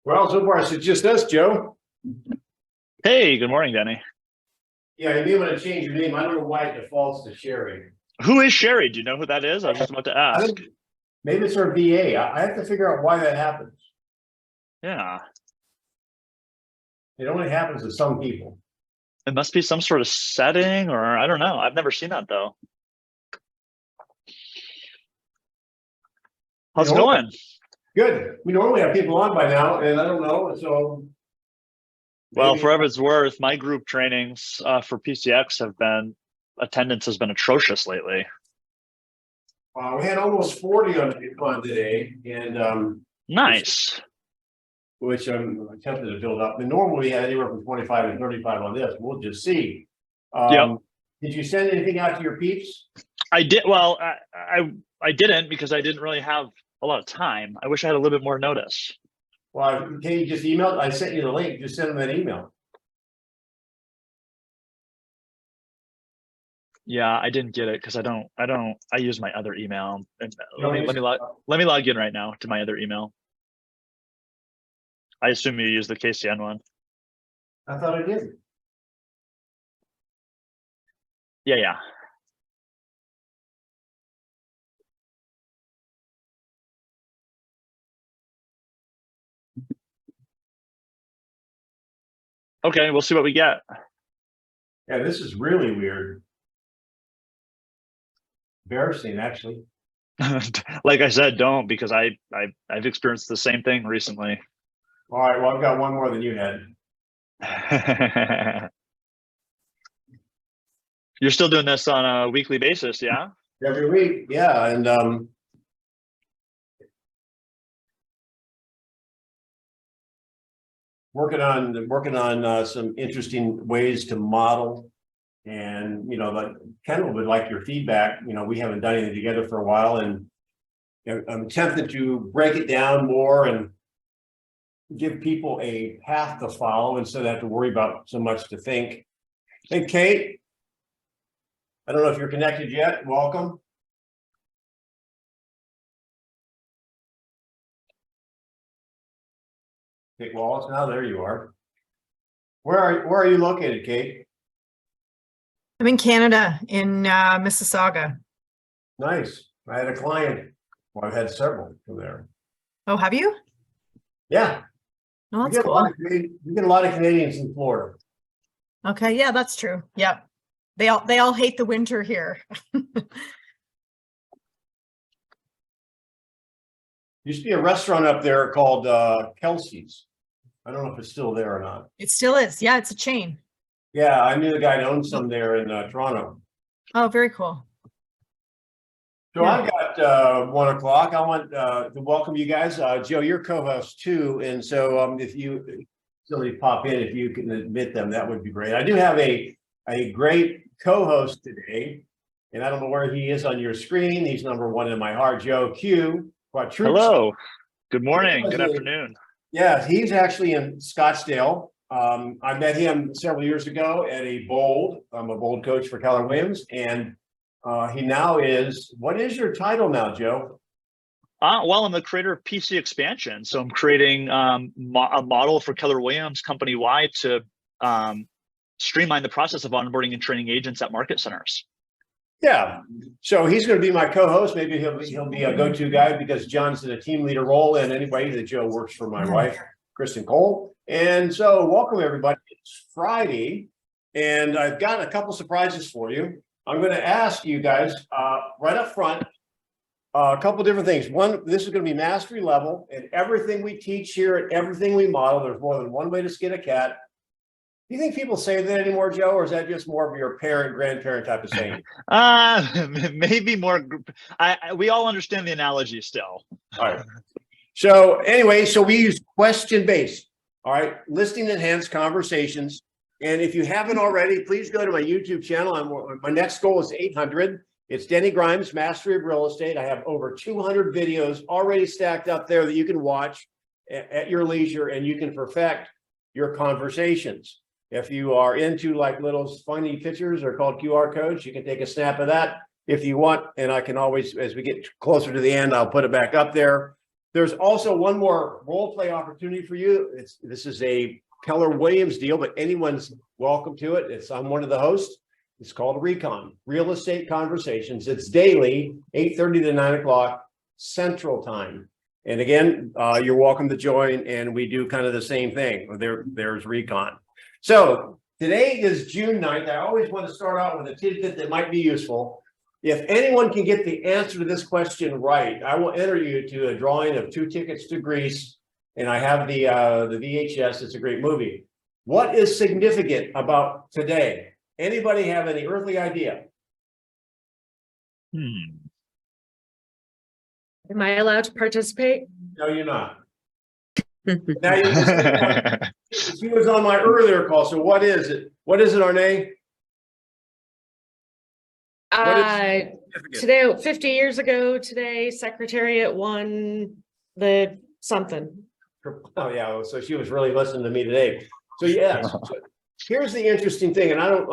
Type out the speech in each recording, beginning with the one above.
Well, so far it's just us, Joe. Hey, good morning, Denny. Yeah, you may want to change your name. I don't know why it defaults to Sherry. Who is Sherry? Do you know who that is? I was just about to I ask. think maybe it's her VA. I have to figure out why that happens. Yeah, It only happens to some people. it must be some sort of setting, or I don't know. I've never seen that though. How's it going? Good. We normally have people on by now, and I don't know. So, Well, maybe- for whatever it's worth, my group trainings for PCX attendance has been atrocious lately. we had almost 40 on today, and Nice. which I'm tempted to build up. And normally we had anywhere from 25 and 35 on this. We'll just see. Yep. Did you send anything out to your peeps? I did. Well, I didn't because I didn't really have a lot of time. I wish I had a little bit more notice. Well, can you just email? I sent you the link. Just send them an email. Yeah, I didn't get it because I use my other email. And You don't let me log in right now to my other email. I assume you use the KCN one. I thought I did. Yeah. Okay, we'll see what we get. Yeah, this is really weird. Embarrassing, actually. Like I said, don't, because I've experienced the same thing recently. All right, well, I've got one more than you had. You're still doing this on a weekly basis, yeah? Every week, yeah, and working on some interesting ways to model, and like Kendall would like your feedback. We haven't done anything together for a while, and I'm tempted to break it down more and give people a path to follow instead of have to worry about so much to think. Hey, Kate, I don't know if you're connected yet. Welcome. Kate Wallace, now there you are. Where are you located, Kate? I'm in Canada, in Mississauga. Nice. I had a client. Well, I've had several from there. Oh, have you? Yeah. Oh, that's cool. We get a lot of Canadians in Florida. Okay, yeah, that's true. Yep. They all hate the winter here. Used to be a restaurant up there called Kelsey's. I don't know if it's still there or not. It still is. Yeah, it's a chain. Yeah, I knew the guy that owned some there in Toronto. Oh, very cool. So Yeah. I've got 1 o'clock. I want to welcome you guys. Joe, you're co-host too. And so if somebody pop in, if you can admit them, that would be great. I do have a great co-host today, and I don't know where he is on your screen. He's number one in my heart, Joe Q. Hello. Good morning. Good afternoon. Yeah, he's actually in Scottsdale. I met him several years ago at a Bold. I'm a Bold coach for Keller Williams, and he now is. What is your title now, Joe? Well, I'm the creator of PC Expansion, so I'm creating a model for Keller Williams company-wide to streamline the process of onboarding and training agents at market centers. Yeah, so he's going to be my co-host. Maybe he'll be a go-to guy because John's in a team leader role, and anyway, that Joe works for my wife, Kristen Cole. And so, welcome everybody. It's Friday, and I've got a couple surprises for you. I'm going to ask you guys right up front a couple different things. One, this is going to be mastery level, and everything we teach here and everything we model, there's more than one way to skin a cat. Do you think people say that anymore, Joe, or is that just more of your parent, grandparent type of saying? Maybe more. We all understand the analogy still. All right. So anyway, we use question-based. All right, listening enhanced conversations. And if you haven't already, please go to my YouTube channel. My next goal is 800. It's Denny Grimes, Mastery of Real Estate. I have over 200 videos already stacked up there that you can watch at your leisure, and you can perfect your conversations. If you are into like little funny pictures, they're called QR codes, you can take a snap of that if you want. And I can always, as we get closer to the end, I'll put it back up there. There's also one more role play opportunity for you. This is a Keller Williams deal, but anyone's welcome to it. I'm one of the hosts. It's called Recon, Real Estate Conversations. It's daily, 8:30 to 9 o'clock Central Time. And again, you're welcome to join, and we do kind of the same thing. There's Recon. So today is June 9th. I always want to start out with a tidbit that might be useful. If anyone can get the answer to this question right, I will enter you to a drawing of 2 tickets to Greece, and I have the VHS. It's a great movie. What is significant about today? Anybody have any earthly idea? Am I allowed to participate? No, you're not. Now you she was on my earlier call. So what is it? What is it, Arne? Today, 50 years ago today, Secretariat won the something. Oh yeah, so she was really listening to me today. So yes, here's the interesting thing, and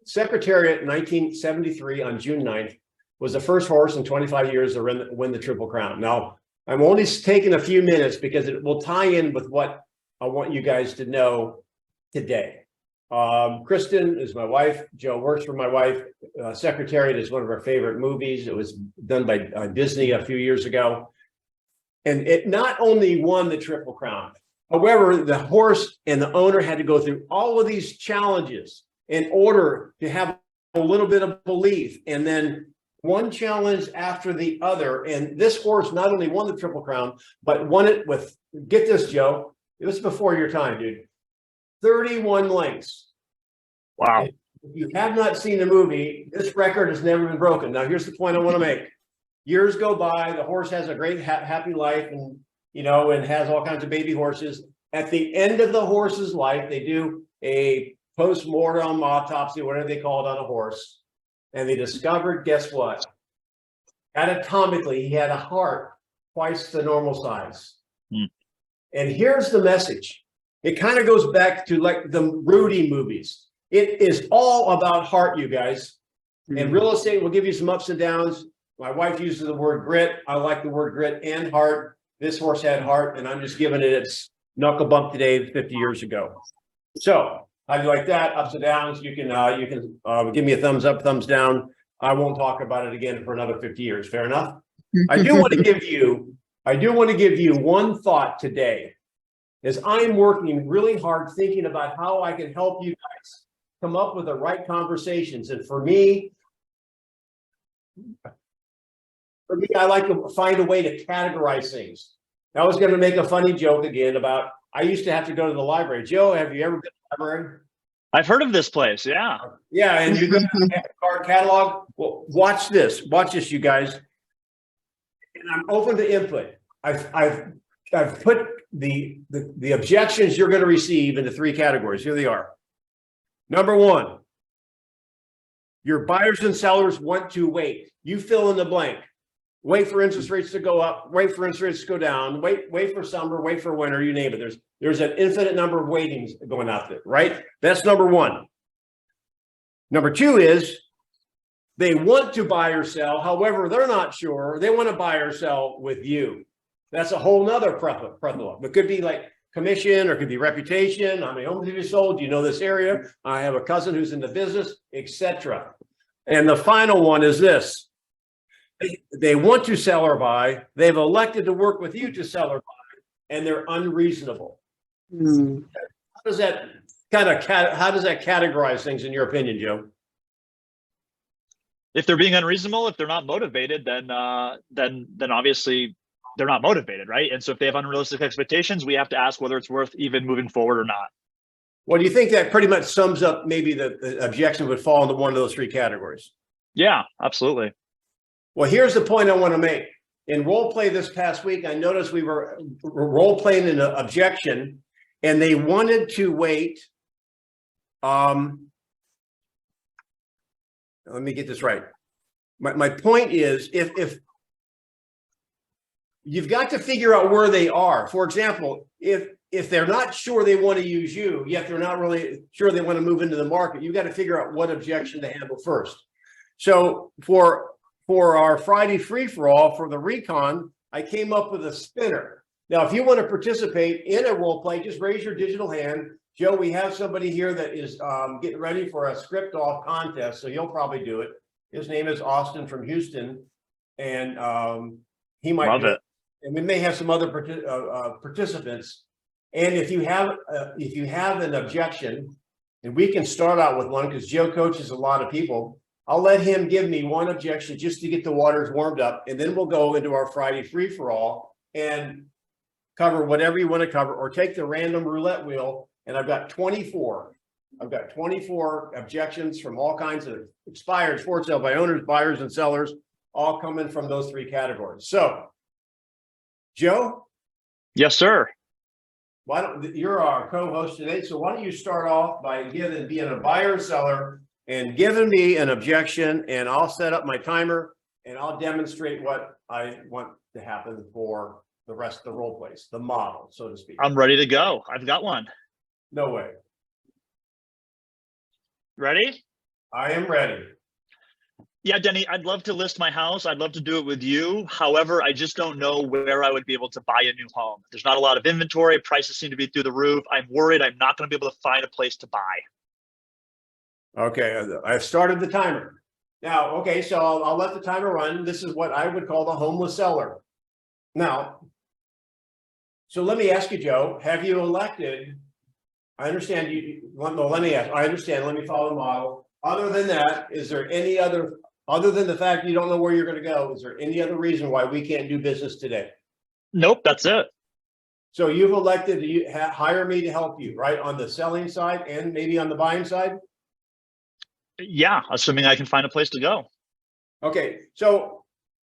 Secretariat 1973 on June 9th was the first horse in 25 years to win the Triple Crown. Now, I'm only taking a few minutes because it will tie in with what I want you guys to know today. Kristen is my wife. Joe works for my wife. Secretariat is one of our favorite movies. It was done by Disney a few years ago. And it not only won the Triple Crown, however, the horse and the owner had to go through all of these challenges in order to have a little bit of belief. And then one challenge after the other. And this horse not only won the Triple Crown, but won it with, get this, Joe, it was before your time, dude, 31 lengths. Wow. If you have not seen the movie, this record has never been broken. Now, here's the point I want to make. Years go by, the horse has a great happy life, and and has all kinds of baby horses. At the end of the horse's life, they do a post-mortem autopsy, whatever they call it, on a horse. And they discovered, guess what? Anatomically, he had a heart twice the normal size. And here's the message. It kind of goes back to like the Rudy movies. It is all about heart, you guys. And real estate will give you some ups and downs. My wife uses the word grit. I like the word grit and heart. This horse had heart, and I'm just giving it its knuckle bump today, 50 years ago. So how do you like that? Ups and downs. You can give me a thumbs up, thumbs down. I won't talk about it again for another 50 years. Fair enough. I do want to give you one thought today, as I'm working really hard thinking about how I can help you guys come up with the right conversations. And for me, I like to find a way to categorize things. I was going to make a funny joke again about, I used to have to go to the library. Joe, have you ever been to the library? I've heard of this place. Yeah. Yeah. And you go to the card catalog. Well, watch this, you guys. And I'm open to input. I've put the objections you're going to receive into 3 categories. Here they are. Number 1, your buyers and sellers want to wait. You fill in the blank. Wait for interest rates to go up, wait for interest rates to go down, wait for summer, wait for winter, you name it. There's an infinite number of waitings going out there, right? That's number 1. Number 2 is they want to buy or sell. However, they're not sure. They want to buy or sell with you. That's a whole nother plethora. It could be like commission, or it could be reputation. How many homes have you sold? Do you know this area? I have a cousin who's in the business, etc. And the final one is this. They want to sell or buy. They've elected to work with you to sell or buy, and they're unreasonable. How does that categorize things in your opinion, Joe? If they're being unreasonable, if they're not motivated, then obviously they're not motivated, right? And so if they have unrealistic expectations, we have to ask whether it's worth even moving forward or not. Well, do you think that pretty much sums up maybe the objection would fall into one of those 3 categories? Yeah, absolutely. Well, here's the point I want to make. In role play this past week, I noticed we were role playing an objection, and they wanted to wait. Let me get this right. My point is, if you've got to figure out where they are. For example, if they're not sure they want to use you, yet they're not really sure they want to move into the market, you've got to figure out what objection to handle first. So for our Friday free-for-all for the Recon, I came up with a spinner. Now, if you want to participate in a role play, just raise your digital hand. Joe, we have somebody here that is getting ready for a script off contest, so he'll probably do it. His name is Austin from Houston, and he might Love do it. And we may have some other participants. And if you have an objection, and we can start out with one because Joe coaches a lot of people, I'll let him give me one objection just to get the waters warmed up, and then we'll go into our Friday free for all and cover whatever you want to cover, or take the random roulette wheel. And I've got 24. I've got 24 objections from all kinds of expired, for sale by owners, buyers, and sellers, all coming from those three categories. So, Joe? Yes, sir. You're our co-host today, so why don't you start off by being a buyer or seller and giving me an objection, and I'll set up my timer and I'll demonstrate what I want to happen for the rest of the role plays, the model, so to speak. I'm ready to go. I've got one. No way. Ready? I am ready. Yeah, Denny, I'd love to list my house. I'd love to do it with you. However, I just don't know where I would be able to buy a new home. There's not a lot of inventory. Prices seem to be through the roof. I'm worried I'm not going to be able to find a place to buy. Okay, I've started the timer. Now, okay, so I'll let the timer run. This is what I would call the homeless seller. Now, so let me ask you, Joe, have you elected? I understand let me ask, I understand, let me follow the model. Other than that, is there any other than the fact you don't know where you're going to go, is there any other reason why we can't do business today? Nope, that's it. So you've elected to hire me to help you, right? On the selling side and maybe on the buying side? Yeah, assuming I can find a place to go. Okay, so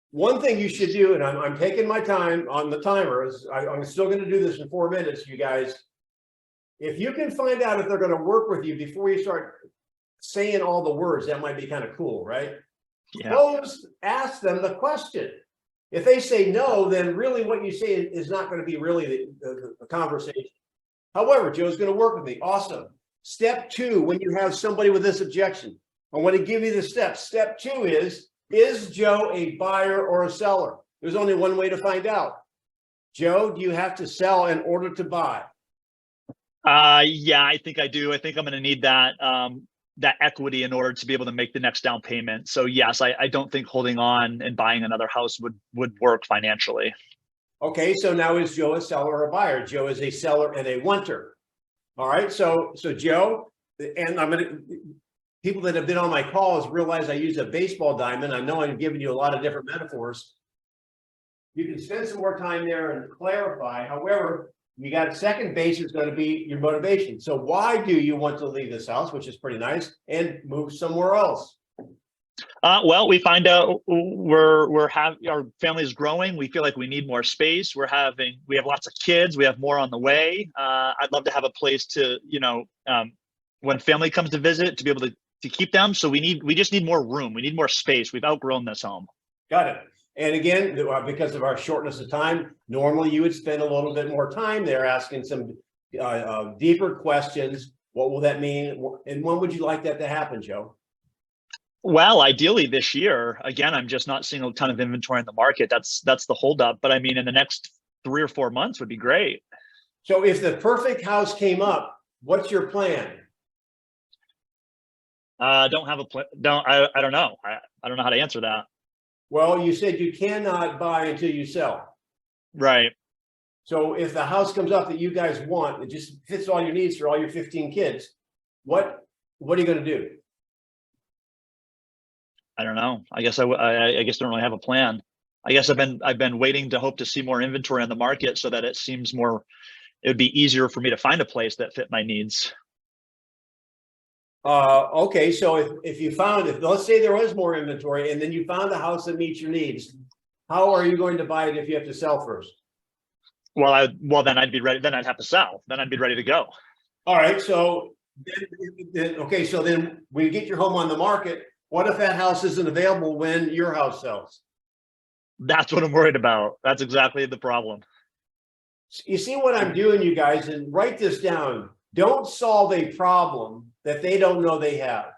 one thing you should do, and I'm taking my time on the timer, is I'm still going to do this in 4 minutes, you guys. If you can find out if they're going to work with you before you start saying all the words, that might be kind of cool, right? Yeah. Ask them the question. If they say no, then really what you say is not going to be really the conversation. However, Joe's going to work with me. Awesome. Step 2, when you have somebody with this objection, I want to give you the steps. Step 2 is Joe a buyer or a seller? There's only one way to find out. Joe, do you have to sell in order to buy? Yeah, I think I do. I think I'm going to need that that equity in order to be able to make the next down payment. So yes, I don't think holding on and buying another house would work financially. Okay, so now is Joe a seller or a buyer? Joe is a seller and a wanter. All right, so Joe, and people that have been on my calls realize I use a baseball diamond. I know I'm giving you a lot of different metaphors. You can spend some more time there and clarify. However, you got second base is going to be your motivation. So why do you want to leave this house, which is pretty nice, and move somewhere else? Well, we find out our family is growing. We feel like we need more space. We have lots of kids. We have more on the way. I'd love to have a place to, when family comes to visit, to be able to keep them. So we just need more room. We need more space. We've outgrown this home. Got it. And again, because of our shortness of time, normally you would spend a little bit more time there asking some deeper questions. What will that mean? And when would you like that to happen, Joe? Well, ideally this year. Again, I'm just not seeing a ton of inventory in the market. That's the holdup. But I mean, in the next 3 or 4 months would be great. So if the perfect house came up, what's your plan? Don't have a plan. I don't know. I don't know how to answer that. Well, you said you cannot buy until you sell. Right. So if the house comes up that you guys want, it just fits all your needs for all your 15 kids, what are you going to do? I don't know. I guess I guess I don't really have a plan. I guess I've been waiting to hope to see more inventory on the market so that it would be easier for me to find a place that fit my needs. Okay, so if let's say there was more inventory and then you found a house that meets your needs, how are you going to buy it if you have to sell first? Well, then I'd be ready. Then I'd have to sell. Then I'd be ready to go. All right, so then we get your home on the market. What if that house isn't available when your house sells? That's what I'm worried about. That's exactly the problem. You see what I'm doing, you guys, and write this down. Don't solve a problem that they don't know they have.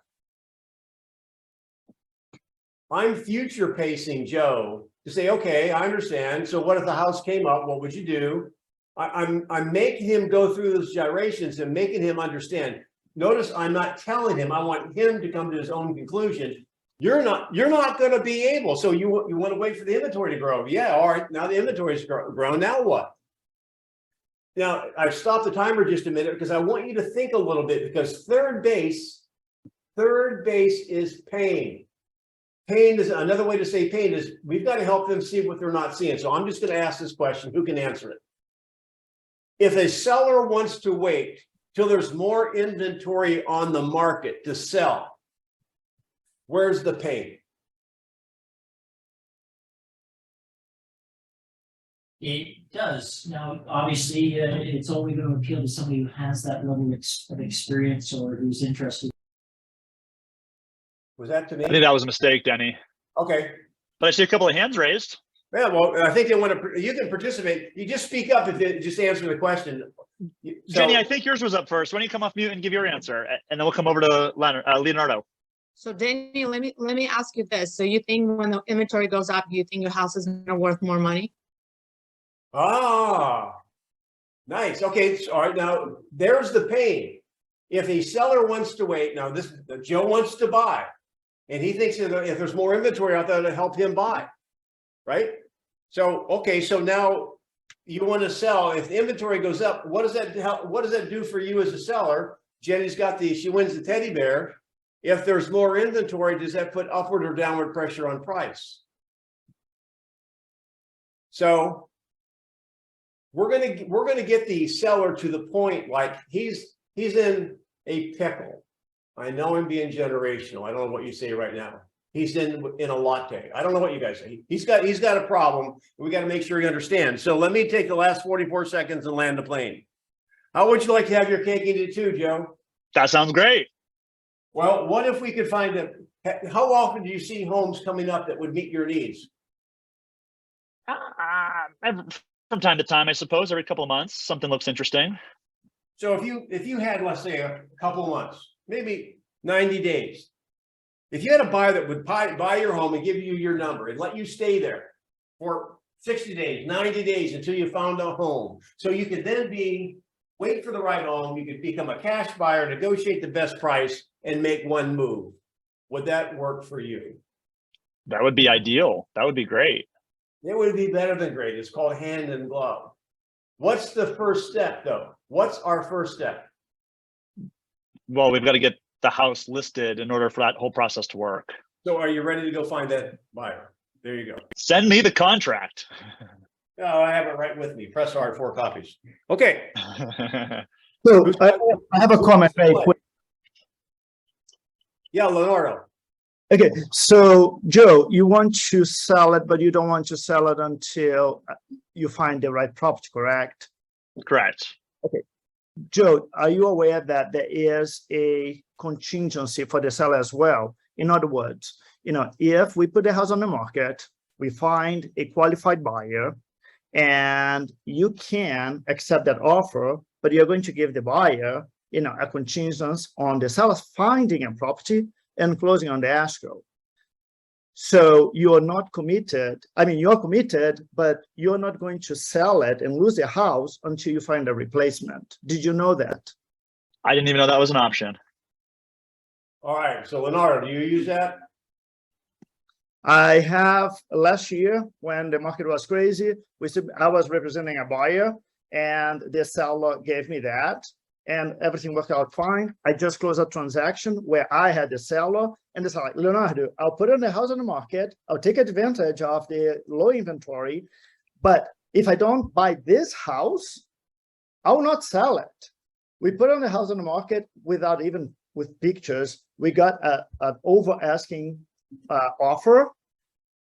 I'm future pacing Joe to say, okay, I understand. So what if the house came up? What would you do? I'm making him go through those gyrations and making him understand. Notice I'm not telling him, I want him to come to his own conclusion. You're not going to be able. So you want to wait for the inventory to grow. Yeah, all right. Now the inventory's grown. Now what? Now I've stopped the timer just a minute because I want you to think a little bit, because third base is pain. Pain is another way to say pain is we've got to help them see what they're not seeing. So I'm just going to ask this question. Who can answer it? If a seller wants to wait till there's more inventory on the market to sell, where's the pain? It does. Now, obviously, it's only going to appeal to somebody who has that level of experience or who's interested. Was that to me? I think that was a mistake, Denny. Okay. But I see a couple of hands raised. Yeah, well, I think they want to, you can participate. You just speak up if you just answer the question. So, Jenny, I think yours was up first. Why don't you come off mute and give your answer, and then we'll come over to Leonardo. So Denny, let me ask you this. So you think when the inventory goes up, you think your house is worth more money? Ah, nice. Okay, so, all right. Now there's the pain. If a seller wants to wait, now this Joe wants to buy, and he thinks if there's more inventory out there to help him buy, right? So okay, so now you want to sell. If the inventory goes up, what does that do for you as a seller? Jenny's got she wins the teddy bear. If there's more inventory, does that put upward or downward pressure on price? So we're gonna get the seller to the point like he's in a pickle. I know I'm being generational. I don't know what you say right now. He's in a latte. I don't know what you guys say. He's got a problem. We got to make sure he understands. So let me take the last 44 seconds and land the plane. How would you like to have your cake and eat it too, Joe? That sounds great. Well, what if we could find how often do you see homes coming up that would meet your needs? From time to time, I suppose, every couple of months, something looks interesting. So if you had, let's say, a couple of months, maybe 90 days, if you had a buyer that would buy your home and give you your number and let you stay there for 60 days, 90 days until you found a home, so you could then wait for the right home, you could become a cash buyer, negotiate the best price, and make one move. Would that work for you? That would be ideal. That would be great. It would be better than great. It's called hand in glove. What's the first step, though? What's our first step? Well, we've got to get the house listed in order for that whole process to work. So are you ready to go find that buyer? There you go. Send me the contract. Oh, I have it right with me. Press hard, 4 copies. Okay. So I have a comment very quick. Yeah, Leonardo. Okay, so Joe, you want to sell it, but you don't want to sell it until you find the right property, correct? Correct. Joe, are you aware that there is a contingency for the seller as well? In other words, if we put the house on the market, we find a qualified buyer, and you can accept that offer, but you're going to give the buyer, a contingency on the seller finding a property and closing on the escrow. So you're not committed. I mean, you're committed, but you're not going to sell it and lose the house until you find a replacement. Did you know that? I didn't even know that was an option. All right. So Leonardo, do you use that? I have last year when the market was crazy, I was representing a buyer and the seller gave me that and everything worked out fine. I just closed a transaction where I had the seller and the seller, Leonardo, I'll put the house on the market. I'll take advantage of the low inventory. But if I don't buy this house, I will not sell it. We put on the house on the market without even with pictures. We got an over asking offer.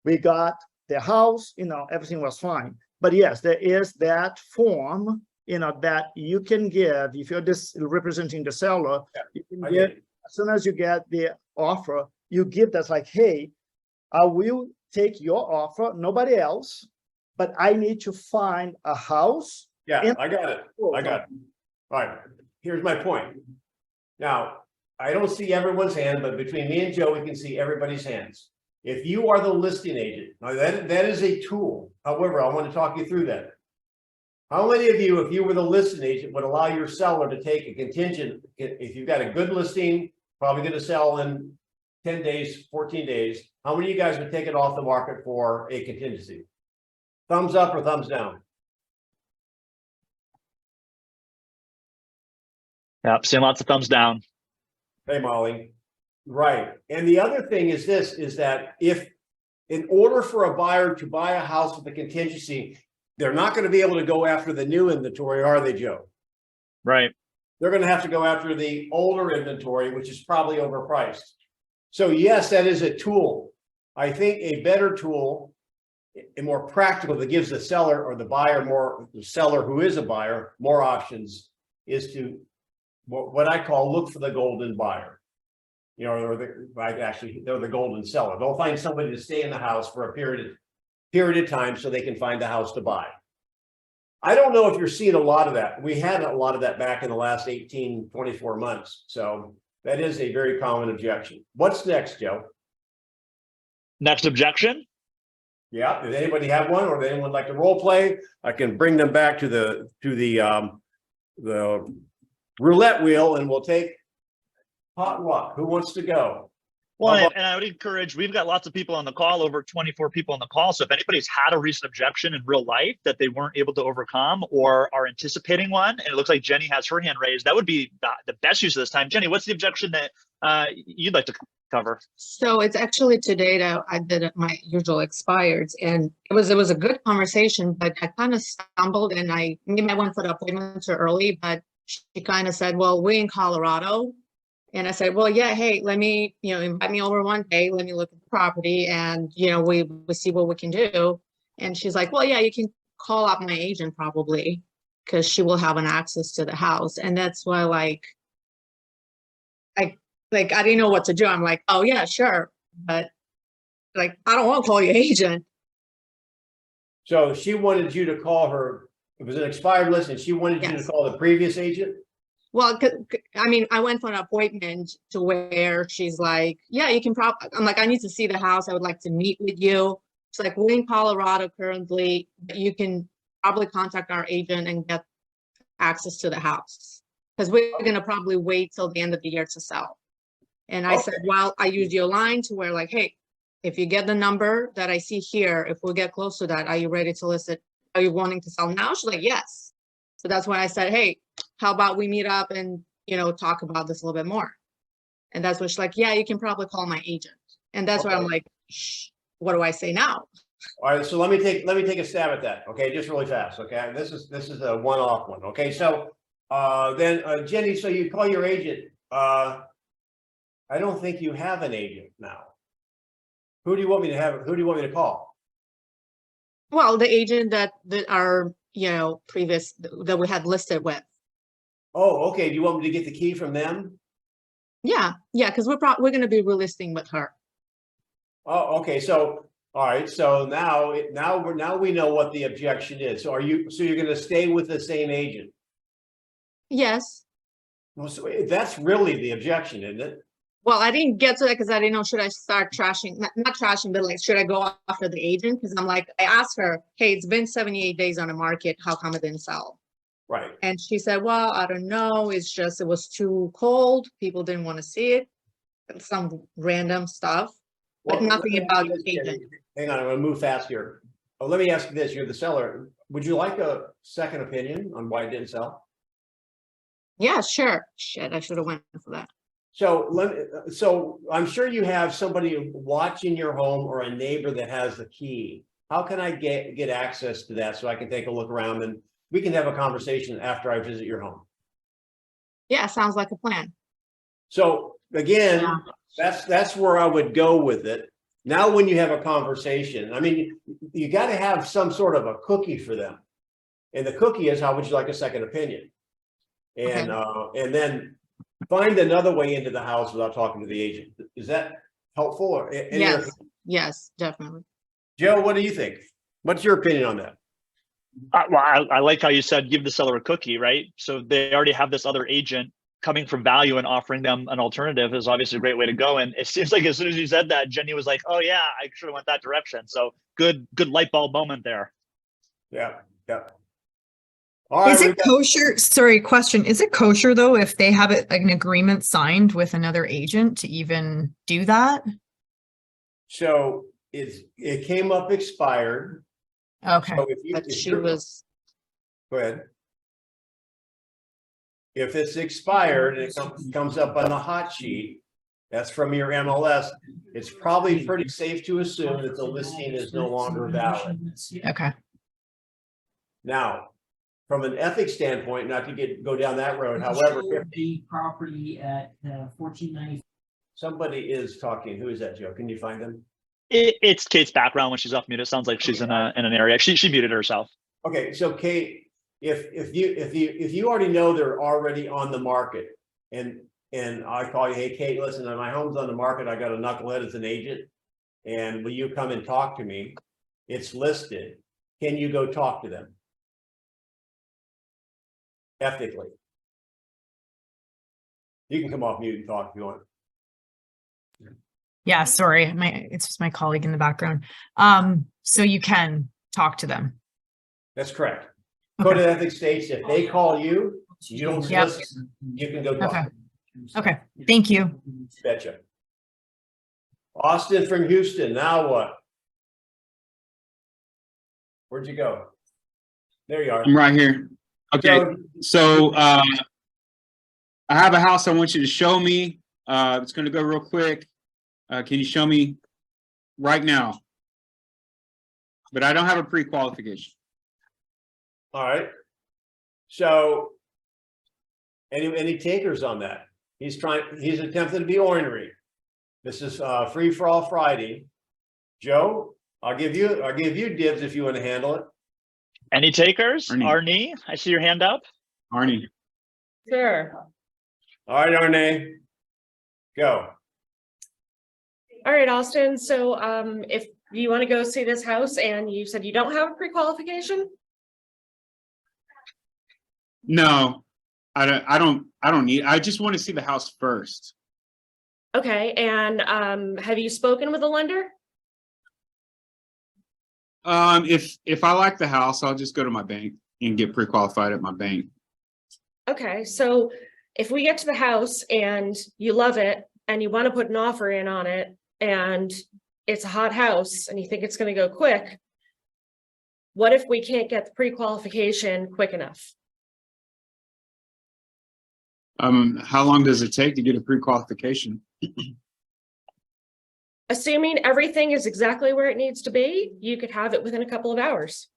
We got the house, everything was fine. But yes, there is that form, that you can give if you're just representing the seller. You can get, as soon as you get the offer, you give that's like, hey, I will take your offer, nobody else, but I need to find a house. Yeah, I got it. I got it. All right. Here's my point. Now, I don't see everyone's hand, but between me and Joe, we can see everybody's hands. If you are the listing agent, now that is a tool. However, I want to talk you through that. How many of you, if you were the listing agent, would allow your seller to take a contingent, if you've got a good listing, probably going to sell in 10 days, 14 days, how many of you guys would take it off the market for a contingency? Thumbs up or thumbs down? Yeah, seeing lots of thumbs down. Hey, Molly. Right. And the other thing is this, is that if in order for a buyer to buy a house with a contingency, they're not going to be able to go after the new inventory, are they, Joe? Right. They're going to have to go after the older inventory, which is probably overpriced. So yes, that is a tool. I think a better tool, a more practical, that gives the seller or the buyer more, the seller who is a buyer, more options, is to what I call look for the golden buyer. You know, or they're the golden seller. They'll find somebody to stay in the house for a period of time so they can find a house to buy. I don't know if you're seeing a lot of that. We had a lot of that back in the last 18, 24 months. So that is a very common objection. What's next, Joe? Next objection. Yeah, does anybody have one, or does anyone like to role play? I can bring them back to the roulette wheel, and we'll take hot luck. Who wants to go? Well, and I would encourage, we've got lots of people on the call, over 24 people on the call. So if anybody's had a recent objection in real life that they weren't able to overcome or are anticipating one, and it looks like Jenny has her hand raised, that would be the best use of this time. Jenny, what's the objection that you'd like to cover? So it's actually today that I did my usual expireds, and it was a good conversation, but I kind of stumbled, and maybe I went for the appointment too early, but she kind of said, well, we're in Colorado. And I said, well, yeah, hey, let me, invite me over one day. Let me look at the property, and, we see what we can do. And she's like, well, yeah, you can call up my agent probably, because she will have an access to the house. And that's why, I didn't know what to do. I'm like, oh yeah, sure. But I don't want to call your agent. So she wanted you to call her. It was an expired list, and she wanted you to Yes. call the previous agent. Well, I went for an appointment to where she's like, yeah, you can I'm like, I need to see the house. I would like to meet with you. It's like, we're in Colorado currently. You can probably contact our agent and get access to the house, because we're going to probably wait till the end of the year to sell. And I said, well, I used your line to where hey, if you get the number that I see here, if we get close to that, are you ready to list it? Are you wanting to sell now? She's like, yes. So that's why I said, hey, how about we meet up and, talk about this a little bit more? And that's what she's like, yeah, you can probably call my agent. And that's why I'm like, shh, what do I say now? All right, so let me take a stab at that. Okay, just really fast. Okay, this is a one-off one. Okay, so then Jenny, so you call your agent. I don't think you have an agent now. Who do you want me to have? Who do you want me to call? Well, the agent that are, previous that we had listed with. Oh, okay. Do you want me to get the key from them? Yeah, because we're going to be relisting with her. Oh, okay. So, all right. So now we know what the objection is. So you're going to stay with the same agent? Yes. Well, so that's really the objection, isn't it? Well, I didn't get to that because I didn't know, should I start trashing, not trashing, but should I go after the agent? Because I'm like, I asked her, hey, it's been 78 days on the market. How come it didn't sell? Right. And she said, well, I don't know. It's just, it was too cold. People didn't want to see it. Some random stuff, but nothing about the agent. Hang on, I'm going to move fast here. Oh, let me ask you this. You're the seller. Would you like a second opinion on why it didn't sell? Yeah, sure. Shit, I should have went for that. So I'm sure you have somebody watching your home or a neighbor that has the key. How can I get access to that so I can take a look around and we can have a conversation after I visit your home? Yeah, sounds like a plan. So again, Yeah. that's where I would go with it. Now, when you have a conversation, I mean, you got to have some sort of a cookie for them. And the cookie is, how would you like a second opinion? And and then find another way into the house without talking to the agent. Is that helpful? Or Yes, definitely. Joe, what do you think? What's your opinion on that? Well, I like how you said give the seller a cookie, right? So they already have this other agent coming from value and offering them an alternative is obviously a great way to go. And it seems like as soon as you said that, Jenny was like, "Oh yeah, I should have went that direction." So good light bulb moment there. Yeah, yeah. All right, Is we it kosher? Sorry, question. Is it kosher though if they have it like an agreement signed with another agent to even do that? so it came up expired. Okay. So if you, But if she you're- was, Go ahead. If it's expired and it comes up on the hot sheet, that's from your MLS, it's probably pretty safe to assume that the listing is no longer valid. Okay. Now, from an ethics standpoint, not to go down that road, however, if The property at 1490. somebody is talking, who is that, Joe? Can you find them? It's Kate's background when she's off mute. It sounds like she's in an area. She muted herself. Okay, so Kate, if you already know they're already on the market, and I call you, hey Kate, listen, my home's on the market, I got a knucklehead as an agent, and will you come and talk to me? It's listed. Can you go talk to them? Ethically. You can come off mute and talk if you want. Yeah, sorry. It's just my colleague in the background. So you can talk to them. That's correct. Code of Okay. ethics states if they call you, you don't Yep. listen, you can go talk. Okay. Okay. Thank you. Betcha. Austin from Houston, now what? Where'd you go? There you are. I'm right here. Okay, so I have a house I want you to show me. It's gonna go real quick. Can you show me right now? But I don't have a pre-qualification. All right. So any takers on that? He's attempting to be ornery. This is free for all Friday. Joe, I'll give you dibs if you want to handle it. Any takers? Arnie. Arnie, I see your hand up. Arnie, Sure. All right, Arne. Go. All right, Austin. So if you want to go see this house and you said you don't have a pre-qualification? no, I don't need, I just want to see the house first. Okay, and have you spoken with a lender? If I like the house, I'll just go to my bank and get pre-qualified at my bank. Okay, so if we get to the house and you love it and you want to put an offer in on it and it's a hot house and you think it's going to go quick, what if we can't get the pre-qualification quick enough? How long does it take to get a pre-qualification? Assuming everything is exactly where it needs to be, you could have it within a couple of hours.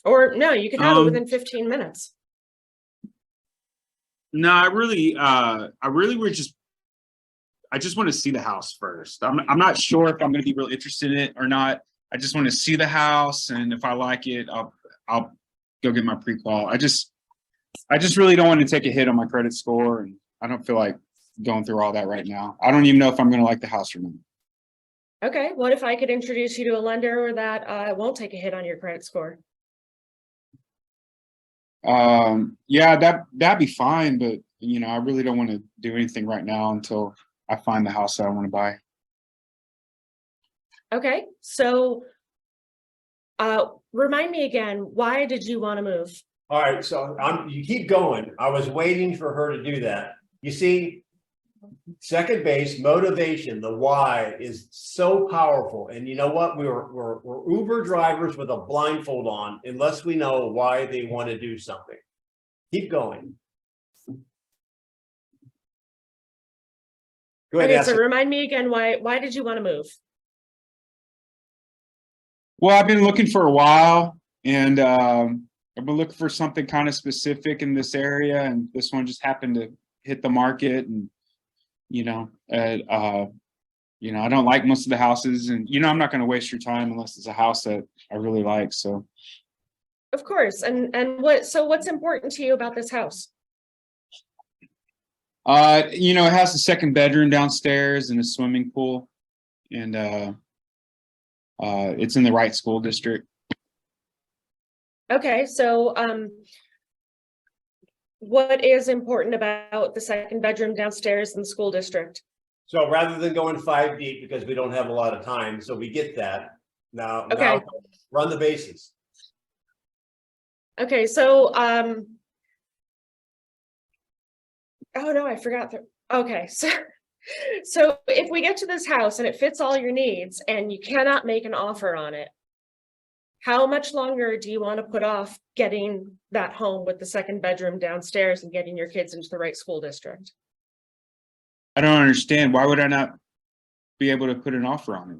Or no, you could have it within 15 minutes. No, I just want to see the house first. I'm not sure if I'm going to be real interested in it or not. I just want to see the house, and if I like it, I'll go get my pre-qual. I just really don't want to take a hit on my credit score, and I don't feel like going through all that right now. I don't even know if I'm going to like the house or not. Okay, what if I could introduce you to a lender that won't take a hit on your credit score? Yeah, that'd be fine, but you know, I really don't want to do anything right now until I find the house that I want to buy. Okay, so remind me again, why did you want to move? All right, so you keep going. I was waiting for her to do that. You see, second base motivation, the why is so powerful. And you know what? We're Uber drivers with a blindfold on unless we know why they want to do something. Keep going. Go ahead. Okay, Ask so it. remind me again, why did you want to move? Well, I've been looking for a while, and I've been looking for something kind of specific in this area, and this one just happened to hit the market. And you know, I don't like most of the houses, and you know, I'm not going to waste your time unless it's a house that I really like. So, Of course, and what's important to you about this house? you know, it has a second bedroom downstairs and a swimming pool, and it's in the right school district. Okay, so what is important about the second bedroom downstairs in the school district? So rather than going 5 deep, because we don't have a lot of time, so we get that. Now Okay. run the bases. Okay, so, oh no, I forgot. Okay, so if we get to this house and it fits all your needs and you cannot make an offer on it, how much longer do you want to put off getting that home with the second bedroom downstairs and getting your kids into the right school district? I don't understand. Why would I not be able to put an offer on it?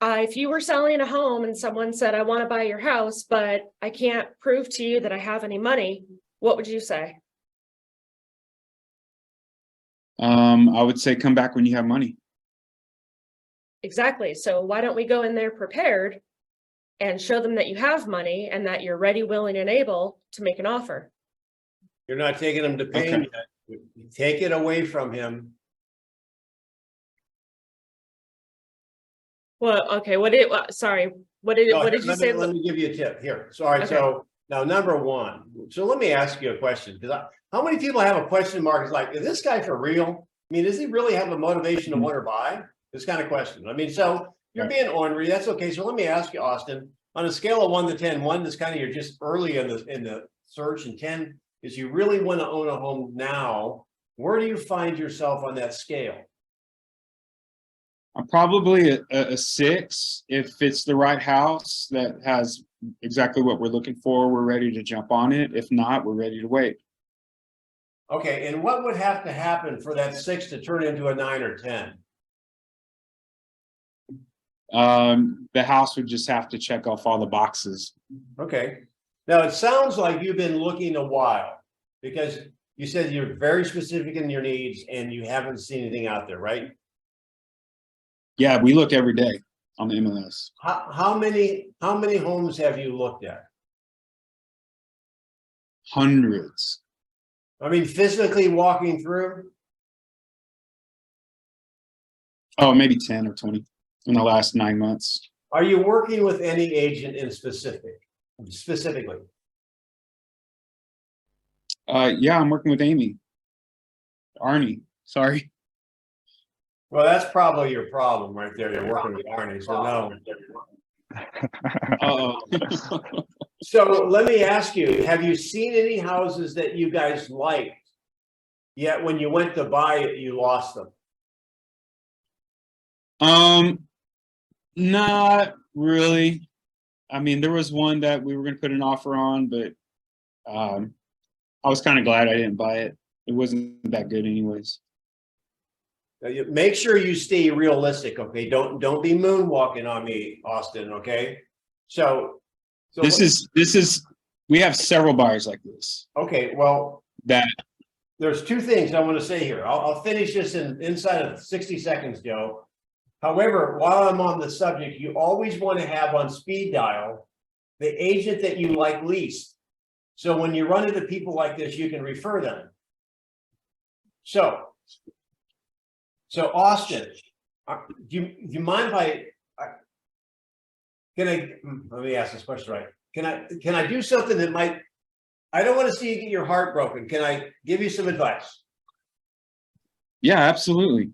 If you were selling a home and someone said, I want to buy your house, but I can't prove to you that I have any money, what would you say? I would say come back when you have money. Exactly. So why don't we go in there prepared and show them that you have money and that you're ready, willing, and able to make an offer? You're not taking him to pain Okay. yet. Take it away from him. Well, okay, sorry, what did No, you let say? me give you a tip here. Sorry. Okay. So now number one. So let me ask you a question, because how many people have a question mark? Is like, is this guy for real? I mean, does he really have a motivation to want to buy? This kind of question. I mean, so you're being ornery. That's okay. So let me ask you, Austin, on a scale of 1 to 10, 1 is kind of you're just early in the search, and 10 is you really want to own a home now. Where do you find yourself on that scale? I'm probably a 6 if it's the right house that has exactly what we're looking for. We're ready to jump on it. If not, we're ready to wait. Okay, and what would have to happen for that 6 to turn into a 9 or 10? The house would just have to check off all the boxes. Okay, now it sounds like you've been looking a while, because you said you're very specific in your needs and you haven't seen anything out there, right? Yeah, we look every day on the MLS. How many homes have you looked at? Hundreds. I mean, physically walking through? Oh, maybe 10 or 20 in the last 9 months. Are you working with any agent in specifically? Yeah, I'm working with Arnie, sorry. Well, that's probably your problem right there. You're working with Arnie, so no. Uh-oh. So let me ask you, have you seen any houses that you guys liked, yet when you went to buy it, you lost them? Not really. I mean, there was one that we were going to put an offer on, but I was kind of glad I didn't buy it. It wasn't that good anyways. Now, make sure you stay realistic, okay? Don't be moonwalking on me, Austin, okay? So This is we have several buyers like this okay. Well, that there's 2 things I want to say here. I'll finish this inside of 60 seconds, Joe. However, while I'm on the subject, you always want to have on speed dial the agent that you like least. So when you run into people like this, you can refer them. So Austin, do you mind if let me ask this question right. Can I do something that might, I don't want to see you get your heart broken. Can I give you some advice? yeah, absolutely.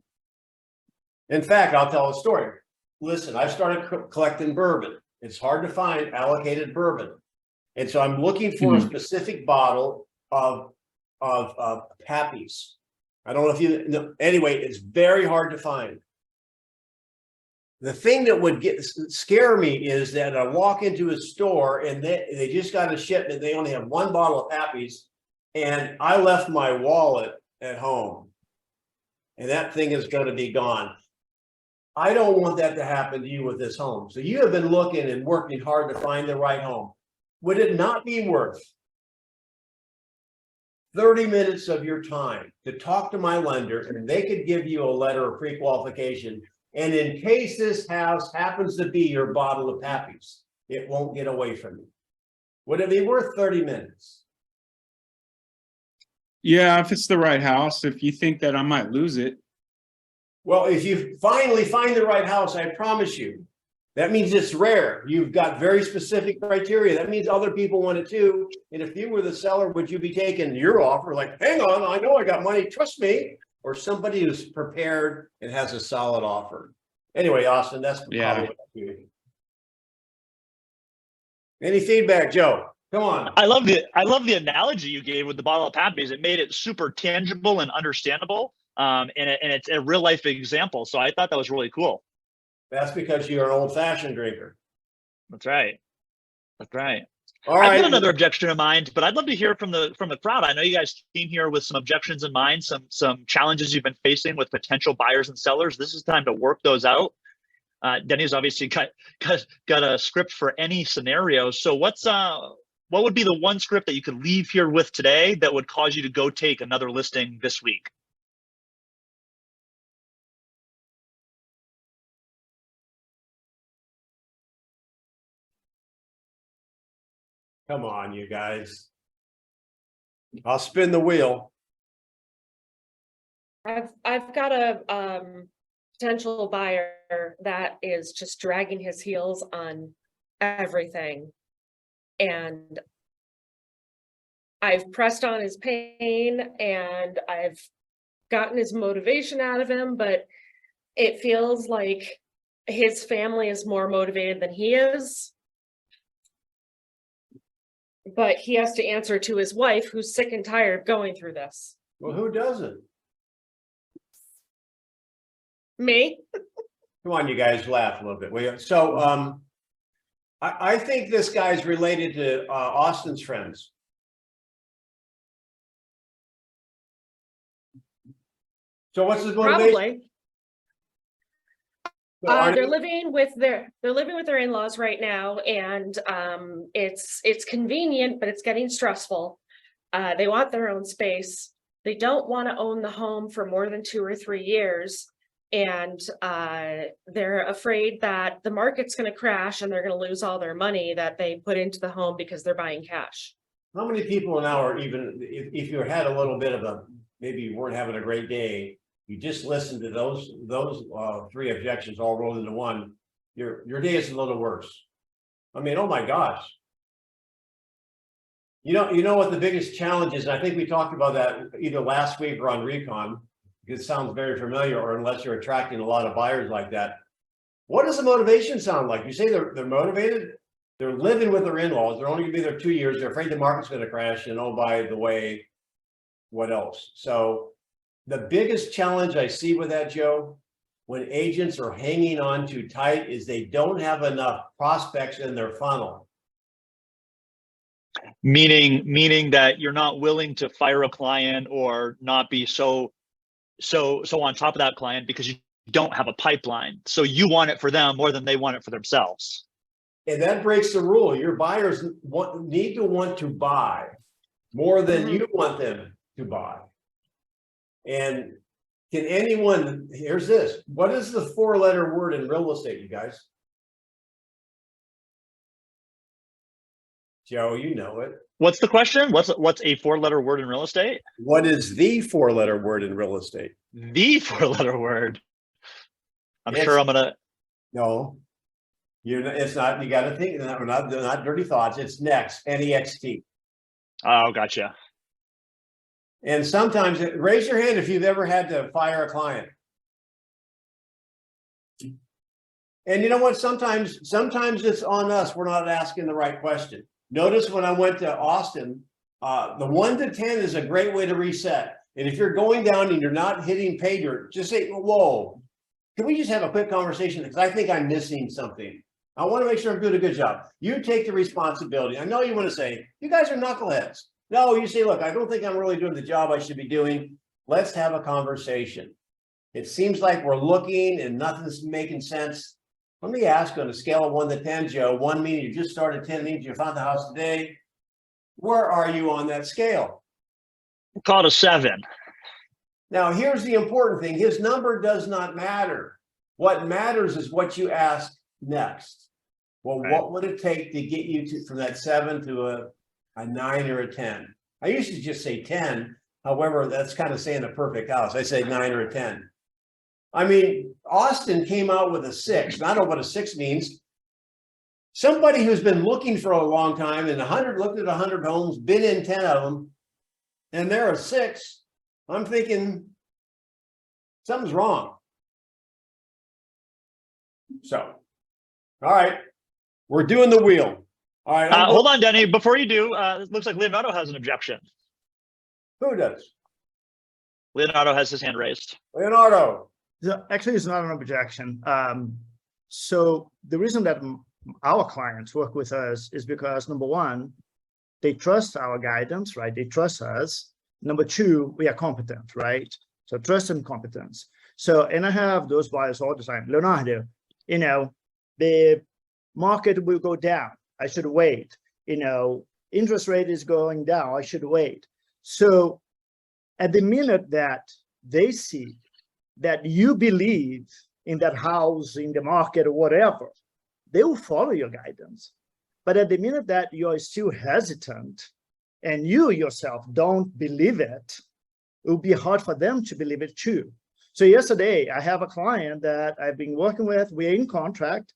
In fact, I'll tell a story. Listen, I started collecting bourbon. It's hard to find allocated bourbon. And so I'm looking for a specific bottle of Pappy's. I don't know if you know. Anyway, it's very hard to find. The thing that would scare me is that I walk into a store and they just got a shipment. They only have 1 bottle of Pappy's, and I left my wallet at home, and that thing is going to be gone. I don't want that to happen to you with this home. So you have been looking and working hard to find the right home. Would it not be worth 30 minutes of your time to talk to my lender, and they could give you a letter of pre-qualification? And in case this house happens to be your bottle of Pappy's, it won't get away from you. Would it be worth 30 minutes? Yeah, if it's the right house. If you think that I might lose it. Well, if you finally find the right house, I promise you, That means it's rare. You've got very specific criteria. That means other people want it too. And if you were the seller, would you be taking your offer like, hang on, I know I got money, trust me, or somebody who's prepared and has a solid offer? Anyway, Austin, that's Yeah. probably what I do. Any feedback, Joe? Come on. I love the analogy you gave with the bottle of pap because it made it super tangible and understandable. And it's a real life example. So I thought that was really cool. That's because you're an old-fashioned drinker. That's right. That's right. All I've right. got another objection in mind, but I'd love to hear from the crowd. I know you guys came here with some objections in mind, some challenges you've been facing with potential buyers and sellers. This is time to work those out. Denny's obviously got a script for any scenario. So what would be the one script that you could leave here with today that would cause you to go take another listing this week? Come on, you guys. I'll spin the wheel. I've got a potential buyer that is just dragging his heels on everything. And I've pressed on his pain and I've gotten his motivation out of him, but it feels like his family is more motivated than he is. But he has to answer to his wife, who's sick and tired of going through this. Well, who doesn't? Me? Come on, you guys, laugh a little bit. So I think this guy's related to Austin's friends. So what's his motivation? Probably. So are They're you- living with their in-laws right now, and it's convenient, but it's getting stressful. They want their own space. They don't want to own the home for more than 2 or 3 years, and they're afraid that the market's going to crash and they're going to lose all their money that they put into the home because they're buying cash. How many people now are even, if you had a little bit of a, maybe you weren't having a great day, you just listened to those 3 objections all rolled into one, your day is a little worse. I mean, oh my gosh. You know what the biggest challenge is, and I think we talked about that either last week or on Recon. It sounds very familiar, or unless you're attracting a lot of buyers like that. What does the motivation sound like? You say they're motivated, they're living with their in-laws, they're only gonna be there 2 years, they're afraid the market's gonna crash, and oh, by the way, what else? So the biggest challenge I see with that, Joe, when agents are hanging on too tight, is they don't have enough prospects in their funnel. Meaning that you're not willing to fire a client or not be so on top of that client because you don't have a pipeline. So you want it for them more than they want it for themselves. And that breaks the rule. Your buyers need to want to buy more than you want them to buy. And can anyone, here's this, what is the 4-letter word in real estate, you guys? Joe, you know it. What's the question? What's a 4-letter word in real estate? What is the 4-letter word in real estate? The 4-letter word. I'm Yes. sure I'm gonna. No, it's not. You got to think. They're not dirty thoughts. It's next. N-E-X-T. Oh, gotcha. And sometimes, raise your hand if you've ever had to fire a client. And you know what? Sometimes it's on us. We're not asking the right question. Notice when I went to Austin, the 1 to 10 is a great way to reset. And if you're going down and you're not hitting pay dirt, just say, whoa, can we just have a quick conversation? Because I think I'm missing something. I want to make sure I'm doing a good job. You take the responsibility. I know you want to say, you guys are knuckleheads. No, you say, look, I don't think I'm really doing the job I should be doing. Let's have a conversation. It seems like we're looking and nothing's making sense. Let me ask, on a scale of 1 to 10, Joe, 1 meaning you just started, 10 means you found the house today. Where are you on that scale? Call it a 7. Now, here's the important thing. His number does not matter. What matters is what you ask next. Well, Right. What would it take to get you from that 7 to a 9 or a 10? I used to just say 10. However, that's kind of saying a perfect house. I say 9 or a 10. I mean, Austin came out with a 6. I don't know what a 6 means. somebody who's been looking for a long time and looked at 100 homes, been in 10 of them, and there are 6, I'm thinking something's wrong. So, all right, we're doing the wheel. All right. Hold on, Denny. Before you do, it looks like Leonardo has an objection. Who does? Leonardo has his hand raised. Leonardo. Actually, it's not an objection. So the reason that our clients work with us is because, number one, they trust our guidance, right? They trust us. Number two, we are competent, right? So trust and competence. So, and I have those buyers all the time. Leonardo, you know, the market will go down. I should wait. You know, interest rate is going down. I should wait. So at the minute that they see that you believe in that house, in the market, or whatever, they will follow your guidance. But at the minute that you're still hesitant and you yourself don't believe it, it will be hard for them to believe it too. So yesterday, I have a client that I've been working with. We're in contract.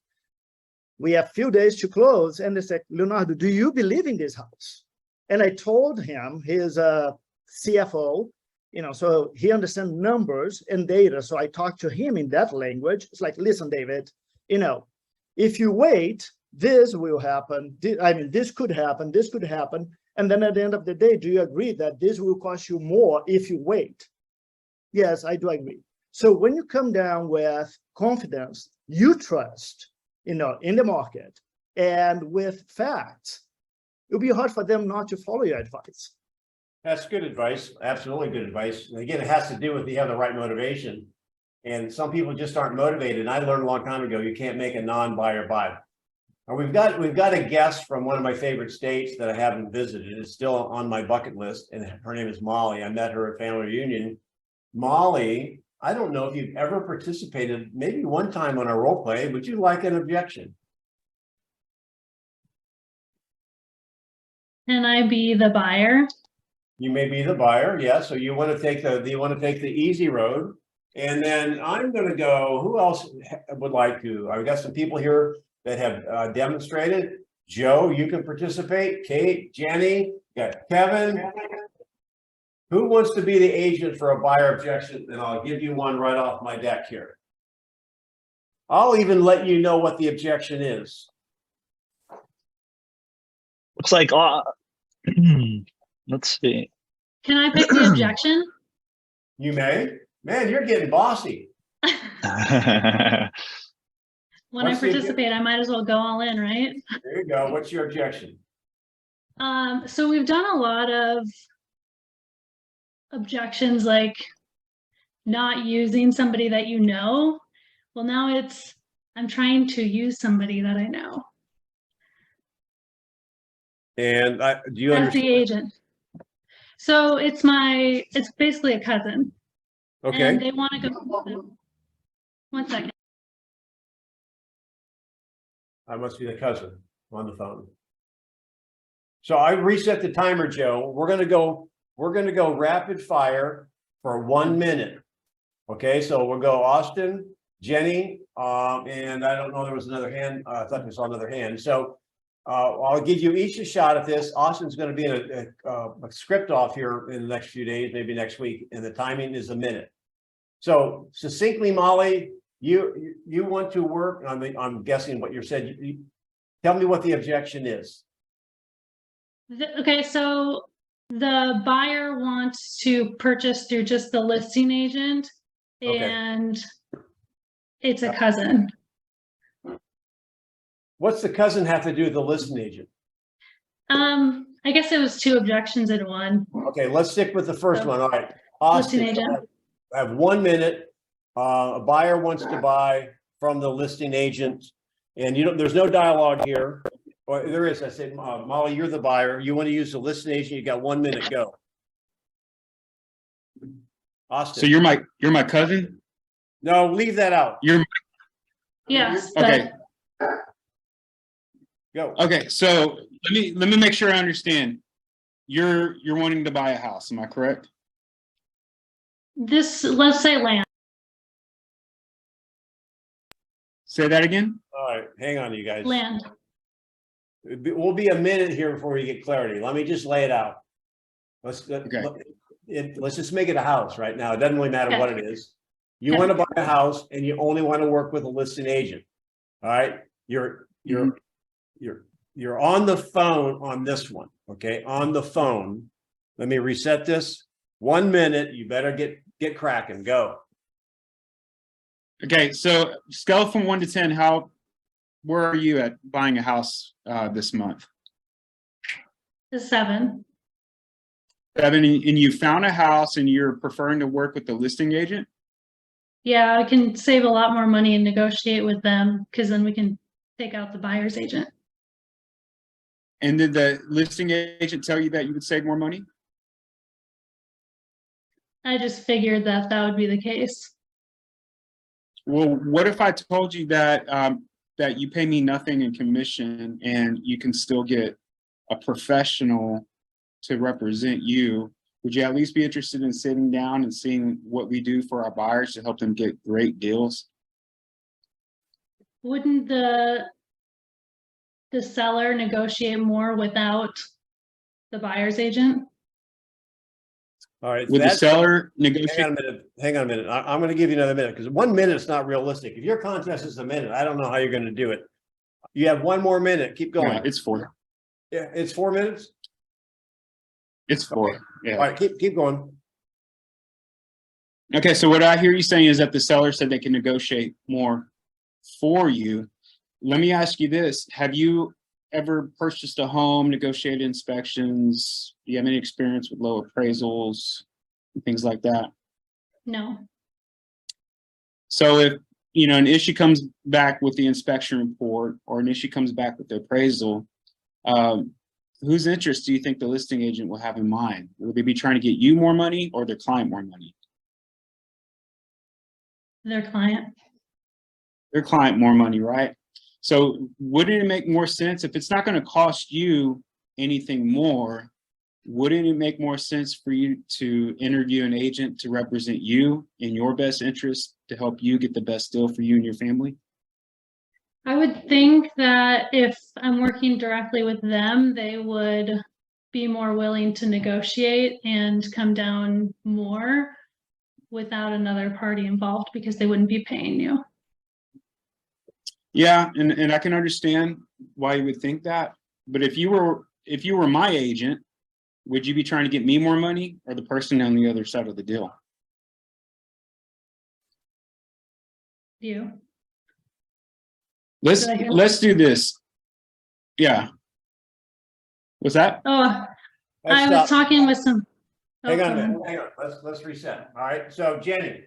We have few days to close. And they said, Leonardo, do you believe in this house? And I told him, his CFO, you know, so he understands numbers and data. So I talked to him in that language. It's like, listen, David, you know, if you wait, this will happen. I mean, this could happen. This could happen. And then at the end of the day, do you agree that this will cost you more if you wait? Yes, I do agree. So when you come down with confidence, you trust, you know, in the market and with facts, it'll be hard for them not to follow your advice. That's good advice. Absolutely good advice. And again, it has to do with you have the right motivation. And some people just aren't motivated. And I learned a long time ago, you can't make a non-buyer buy. And we've got a guest from one of my favorite states that I haven't visited. It's still on my bucket list, and her name is Molly. I met her at family reunion. Molly, I don't know if you've ever participated, maybe one time on a role play. Would you like an objection? Can I be the buyer? You may be the buyer, yeah. So you want to take the easy road, and then I'm going to go. Who else would like to? I've got some people here that have demonstrated. Joe, you can participate. Kate, Jenny, got Kevin. Who wants to be the agent for a buyer objection? And I'll give you one right off my deck here. I'll even let you know what the objection is. Looks like, let's see. Can I pick the objection? You may. Man, you're getting bossy. When I What's the participate, I might as well go all in, right? There you go. What's your objection? So we've done a lot of objections, like not using somebody that you know. Well, now it's, I'm trying to use somebody that I know. And do you As understand? the agent. So it's basically a cousin. Okay. And they want to go. One second. I must be the cousin on the phone. So I reset the timer, Joe. We're gonna go rapid fire for 1 minute. Okay, so we'll go Austin, Jenny, and I don't know, there was another hand. I thought there saw another hand. So I'll give you each a shot at this. Austin's going to be in a script off here in the next few days, maybe next week, and the timing is a minute. So succinctly, Molly, you want to work. I'm guessing what you said. Tell me what the objection is. Okay, so the buyer wants to purchase through just the listing agent, and it's a cousin. What's the cousin have to do with the listing agent? I guess it was 2 objections in one. Okay, let's stick with the first one. All right, Listing Austin, agent. I have 1 minute. A buyer wants to buy from the listing agent, and there's no dialogue here. Or there is. I said, Molly, you're the buyer. You want to use the listing agent. You got 1 minute. Go. Austin. So you're my cousin? No, leave that out. Yes. Okay. Go. Okay, so let me make sure I understand. You're wanting to buy a house, am I correct? Let's say land. Say that again? All right, hang on, you guys. Land. We'll be a minute here before we get clarity. Let me just lay it out. Let's just make it a house right now. It doesn't really matter what it is. You want to buy a house and you only want to work with a listing agent. All right. You're on the phone on this one. Okay. On the phone. Let me reset this. 1 minute. You better get cracking. Go. Okay, so scale from 1 to 10, where are you at buying a house this month? The 7. 7, and you found a house and you're preferring to work with the listing agent? Yeah, I can save a lot more money and negotiate with them because then we can take out the buyer's agent. And did the listing agent tell you that you would save more money? I just figured that would be the case. Well, what if I told you that that you pay me nothing in commission and you can still get a professional to represent you? Would you at least be interested in sitting down and seeing what we do for our buyers to help them get great deals? Wouldn't the seller negotiate more without the buyer's agent? All right. Would the seller negotiate? Hang on a minute. I'm going to give you another minute because 1 minute is not realistic. If your contest is a minute, I don't know how you're going to do it. You have 1 more minute. Keep going. Yeah, it's 4. Yeah, it's 4 minutes. It's 4. Okay. Yeah. All right, keep going. Okay, so what I hear you saying is that the seller said they can negotiate more for you. Let me ask you this. Have you ever purchased a home, negotiated inspections? Do you have any experience with low appraisals, things like that? No. So if, an issue comes back with the inspection report or an issue comes back with the appraisal, whose interest do you think the listing agent will have in mind? Will they be trying to get you more money or their client more money? Their client. Their client more money, right? So wouldn't it make more sense if it's not going to cost you anything more? Wouldn't it make more sense for you to interview an agent to represent you in your best interest to help you get the best deal for you and your family? I would think that if I'm working directly with them, they would be more willing to negotiate and come down more without another party involved because they wouldn't be paying you. Yeah, and I can understand why you would think that. But if you were my agent, would you be trying to get me more money or the person on the other side of the deal? You. Let's do this. Yeah. What's that? Oh, I was talking with some. Hang on a minute. Hang on. Let's reset. All right. So Jenny.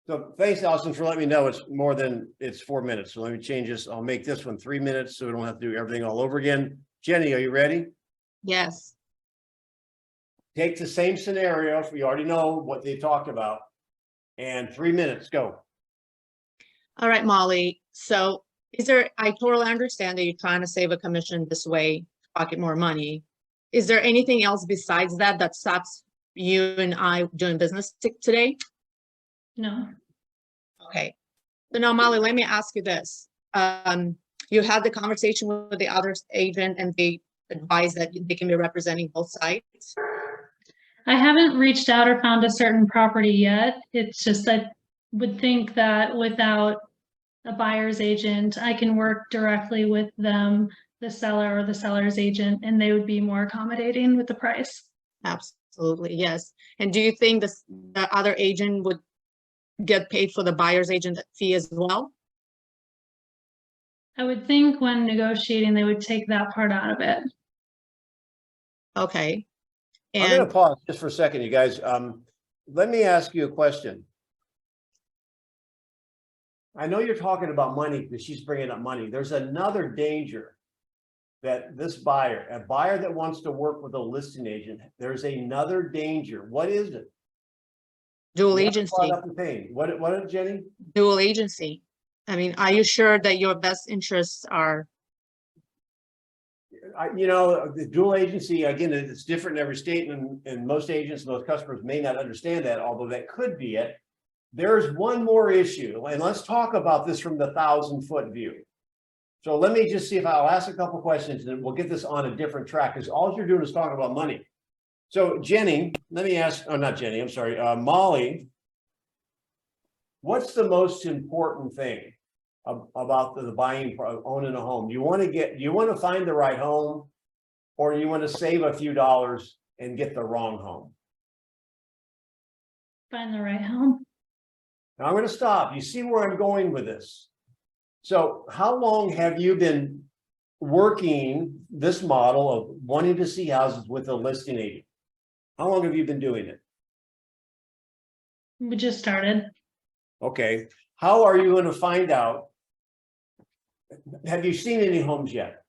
So thanks, Allison, for letting me know it's 4 minutes. So let me change this. I'll make this one 3 minutes so we don't have to do everything all over again. Jenny, are you ready? Yes. Take the same scenario. We already know what they talked about. And 3 minutes, go. All right, Molly. So I totally understand that you're trying to save a commission this way, pocket more money. Is there anything else besides that stops you and I doing business today? No. Okay. So now, Molly, let me ask you this. You had the conversation with the other agent and they advise that they can be representing both sides? I haven't reached out or found a certain property yet. It's just I would think that without a buyer's agent, I can work directly with them, the seller or the seller's agent, and they would be more accommodating with the price. Absolutely, yes. And do you think the other agent would get paid for the buyer's agent fee as well? I would think when negotiating, they would take that part out of it. Okay. I'm going to pause just for a second, you guys. Let me ask you a question. I know you're talking about money because she's bringing up money. There's another danger that this buyer, a buyer that wants to work with a listing agent, there's another danger. What is it? Dual agency. What, Jenny? Dual agency. I mean, are you sure that your best interests are? The dual agency, again, it's different in every state, and most agents, most customers may not understand that, although that could be it. There's one more issue, and let's talk about this from the 1,000-foot view. So let me just see if I'll ask a couple questions and we'll get this on a different track because all you're doing is talking about money. So Jenny, let me ask, oh, not Jenny, I'm sorry, Molly. What's the most important thing about the buying, owning a home? You want to find the right home, or you want to save a few dollars and get the wrong home? Find the right home. Now I'm going to stop. You see where I'm going with this. So how long have you been working this model of wanting to see houses with a listing agent? How long have you been doing it? We just started. Okay. How are you going to find out? Have you seen any homes yet?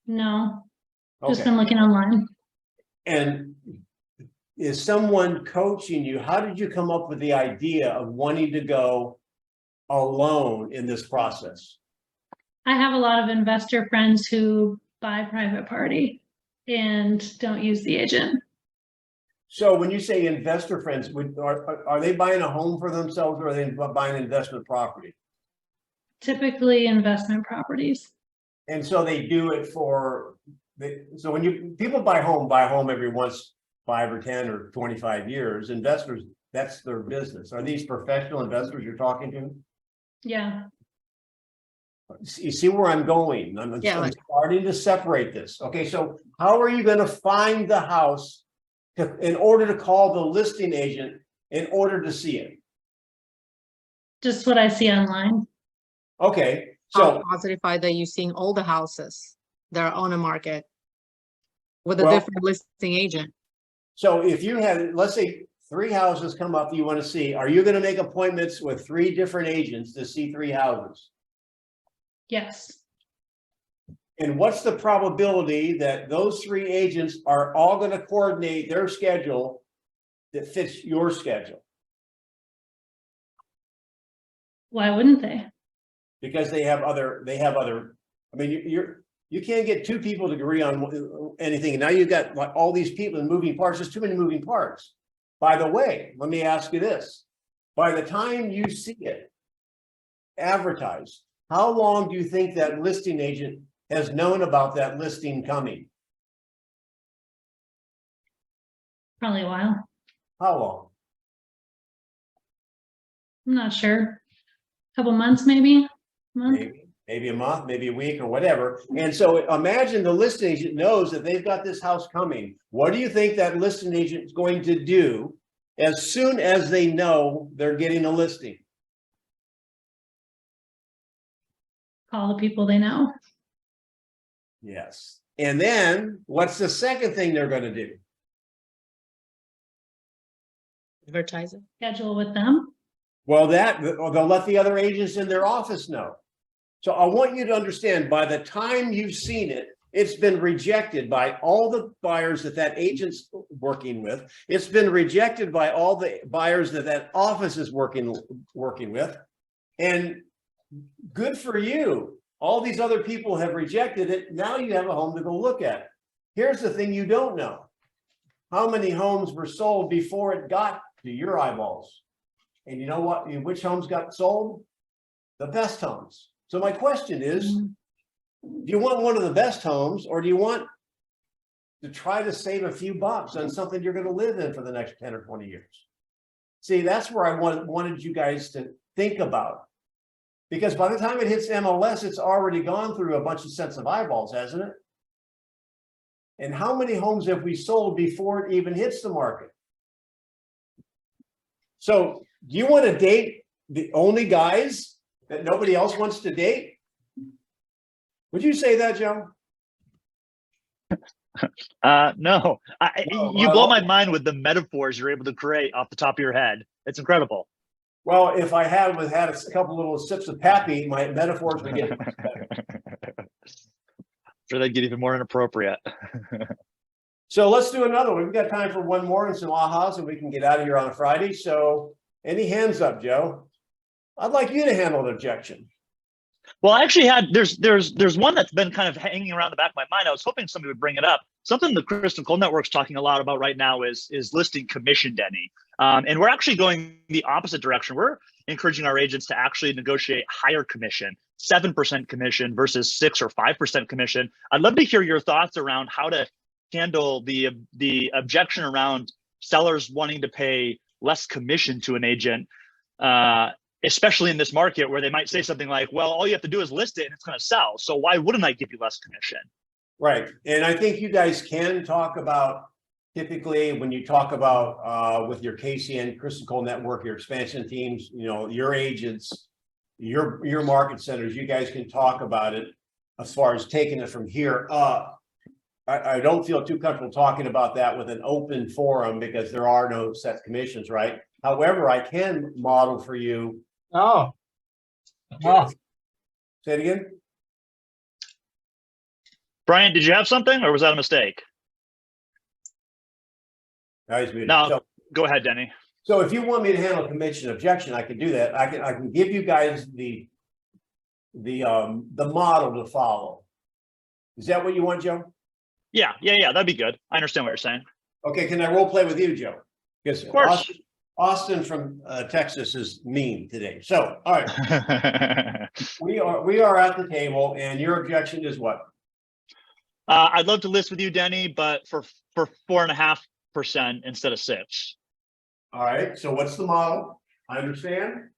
No, just Okay. been looking online. And is someone coaching you? How did you come up with the idea of wanting to go alone in this process? I have a lot of investor friends who buy private party and don't use the agent. So when you say investor friends, are they buying a home for themselves, or are they buying investment property? Typically investment properties. And so they do it for, so when people buy home every once 5 or 10 or 25 years, investors, that's their business. Are these professional investors you're talking to? Yeah. You see where I'm going? I'm starting to separate this. Okay, so how are you going to find the house in order to call the listing agent in order to see it? Just what I see online. Okay, How so positive are that you're seeing all the houses that are on the market with a Well- different listing agent? so if you had, let's say 3 houses come up you want to see, are you going to make appointments with 3 different agents to see 3 houses? Yes. And what's the probability that those 3 agents are all going to coordinate their schedule that fits your schedule? Why wouldn't they? Because they have other, I mean, you can't get 2 people to agree on anything. And now you've got like all these people and moving parts. There's too many moving parts. By the way, let me ask you this. By the time you see it advertised, how long do you think that listing agent has known about that listing coming? Probably a while. How long? I'm not sure. Couple months, maybe. Month. Maybe a month, maybe a week or whatever. And so imagine the listing agent knows that they've got this house coming. What do you think that listing agent is going to do as soon as they know they're getting a listing? Call the people they know. Yes. And then what's the second thing they're going to do? Advertising. Schedule with them. Well, they'll let the other agents in their office know. So I want you to understand, by the time you've seen it, it's been rejected by all the buyers that agent's working with. It's been rejected by all the buyers that office is working with. And good for you. All these other people have rejected it. Now you have a home to go look at. Here's the thing you don't know. How many homes were sold before it got to your eyeballs? And you know what? Which homes got sold? The best homes. So my question is, do you want one of the best homes, or do you want to try to save a few bucks on something you're going to live in for the next 10 or 20 years? See, that's where I wanted you guys to think about. Because by the time it hits MLS, it's already gone through a bunch of sets of eyeballs, hasn't it? And how many homes have we sold before it even hits the market? So do you want to date the only guys that nobody else wants to date? Would you say that, Joe? No, No, you blow my mind with the metaphors you're able to create off the top of your head. It's incredible. Well, if I had a couple little sips of Pappy, my metaphors would get much better. Sure, they'd get even more inappropriate. So let's do another one. We've got time for one more and some ahas, and we can get out of here on a Friday. So any hands up, Joe? I'd like you to handle an objection. Well, I actually had, there's one that's been kind of hanging around the back of my mind. I was hoping somebody would bring it up. Something the Kristen Cole Network's talking a lot about right now is listing commission, Denny. And we're actually going the opposite direction. We're encouraging our agents to actually negotiate higher commission, 7% commission versus 6 or 5% commission. I'd love to hear your thoughts around how to handle the objection around sellers wanting to pay less commission to an agent, especially in this market where they might say something like, well, all you have to do is list it and it's going to sell. So why wouldn't I give you less commission? Right. And I think you guys can talk about, typically when you talk about with your KCN, Kristen Cole Network, your expansion teams, you know, your agents, your market centers, you guys can talk about it as far as taking it from here up. I don't feel too comfortable talking about that with an open forum because there are no set commissions, right? However, I can model for you. Oh. Say it again. Brian, did you have something or was that a mistake? Guys, muted. No, So, go ahead, Denny. so if you want me to handle commission objection, I can do that. I can give you guys the model to follow. Is that what you want, Joe? Yeah, that'd be good. I understand what you're saying. Okay, can I role play with you, Joe? Because Of course. Austin from Texas is mean today. So, all right, we are at the table, and your objection is what? I'd love to list with you, Denny, but for 4.5% instead of 6. All right. So, what's the model? I understand.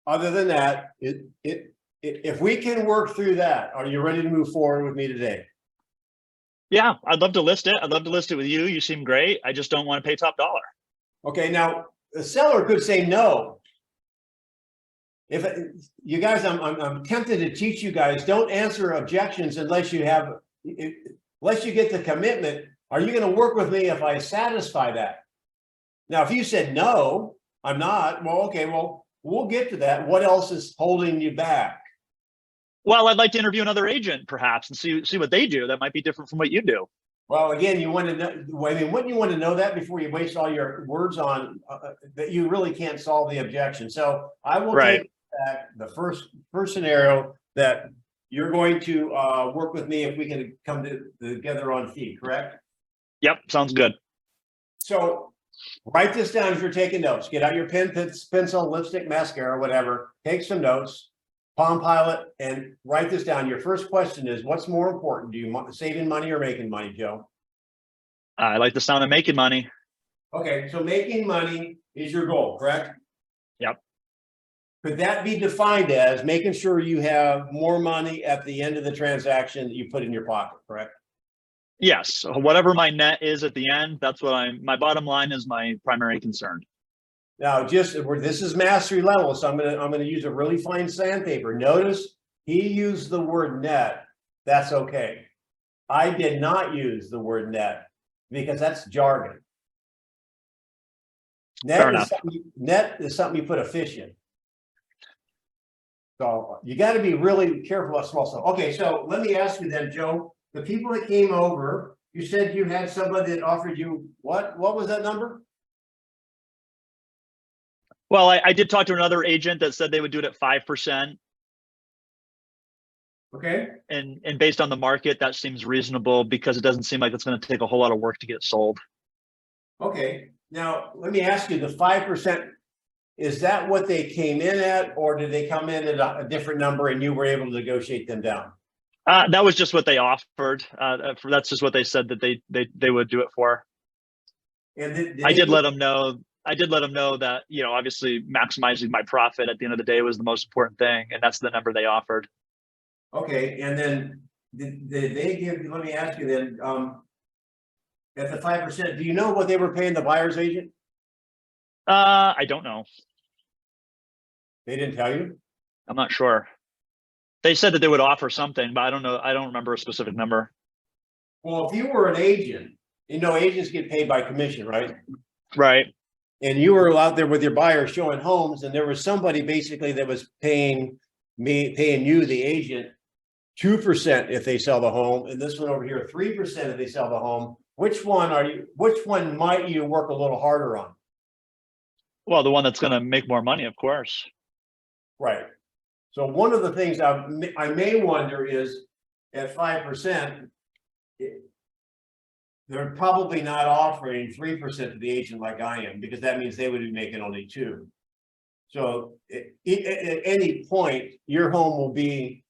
Other than that, if we can work through that, are you ready to move forward with me today? Yeah, I'd love to list it. I'd love to list it with you. You seem great. I just don't want to pay top dollar. Okay. Now, the seller could say no. If you guys, I'm tempted to teach you guys, don't answer objections unless you get the commitment. Are you going to work with me if I satisfy that? Now, if you said no, I'm not. Well, okay. Well, we'll get to that. What else is holding you back? Well, I'd like to interview another agent perhaps and see what they do. That might be different from what you do. Well, again, you want to know, I mean, wouldn't you want to know that before you waste all your words on that you really can't solve the objection? So I will take back the first scenario that you're going to work with me if we can come together on fee, correct? Yep, sounds good. So write this down as you're taking notes. Get out your pen, pencil, lipstick, mascara, whatever. Take some notes. Palm Pilot, and write this down. Your first question is, what's more important? Do you want saving money or making money, Joe? I like the sound of making money. Okay, so making money is your goal, correct? Yep. Could that be defined as making sure you have more money at the end of the transaction that you put in your pocket, correct? Yes, whatever my net is at the end, that's what my bottom line is my primary concern. Now, this is mastery level, so I'm gonna use a really fine sandpaper. Notice he used the word net. That's okay. I did not use the word net because that's jargon. Net is something you put a fish in. So you got to be really careful about small stuff. Okay, so let me ask you then, Joe. The people that came over, you said you had somebody that offered you what? What was that number? Well, I did talk to another agent that said they would do it at 5%. Okay. And based on the market, that seems reasonable because it doesn't seem like it's going to take a whole lot of work to get sold. Okay. Now, let me ask you, the 5%, is that what they came in at, or did they come in at a different number and you were able to negotiate them down? That was just what they offered. That's just what they said that they would do it for. And I did let them know. I did let them know that, you know, obviously maximizing my profit at the end of the day was the most important thing. And that's the number they offered. Okay. And then did they give, let me ask you then, at the 5%, do you know what they were paying the buyer's agent? I don't know. They didn't tell you? I'm not sure. They said that they would offer something, but I don't know. I don't remember a specific number. Well, if you were an agent, you know, agents get paid by commission, right? Right. And you were out there with your buyer showing homes, and there was somebody basically that was paying you, the agent, 2% if they sell the home, and this one over here, 3% if they sell the home. Which one might you work a little harder on? Well, the one that's going to make more money, of course. Right. So one of the things I may wonder is at 5%, they're probably not offering 3% to the agent like I am, because that means they would be making only 2. So at any point, your home will be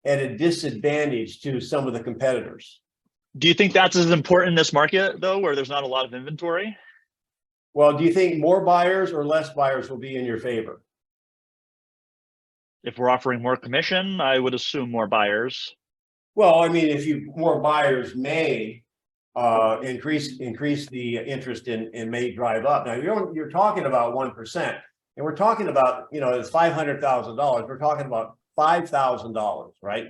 at a disadvantage to some of the competitors. Do you think that's as important in this market though, where there's not a lot of inventory? Well, do you think more buyers or less buyers will be in your favor? If we're offering more commission, I would assume more buyers. Well, I mean, if you, more buyers may increase the interest in may drive up. Now, you're talking about 1%, and we're talking about, you know, it's $500,000. We're talking about $5,000, right?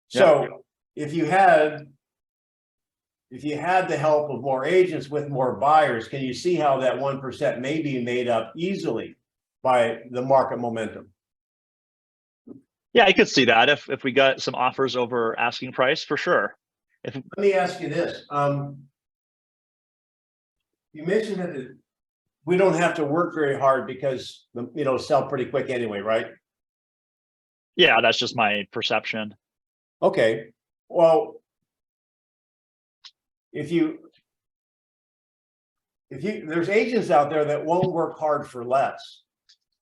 So if you had the help of more agents with more buyers, can you see how that 1% may be made up easily by the market momentum? Yeah, I could see that if we got some offers over asking price, for sure. Let me ask you this. You mentioned that we don't have to work very hard because, you know, sell pretty quick anyway, right? Yeah, that's just my perception. Okay, well, there's agents out there that won't work hard for less.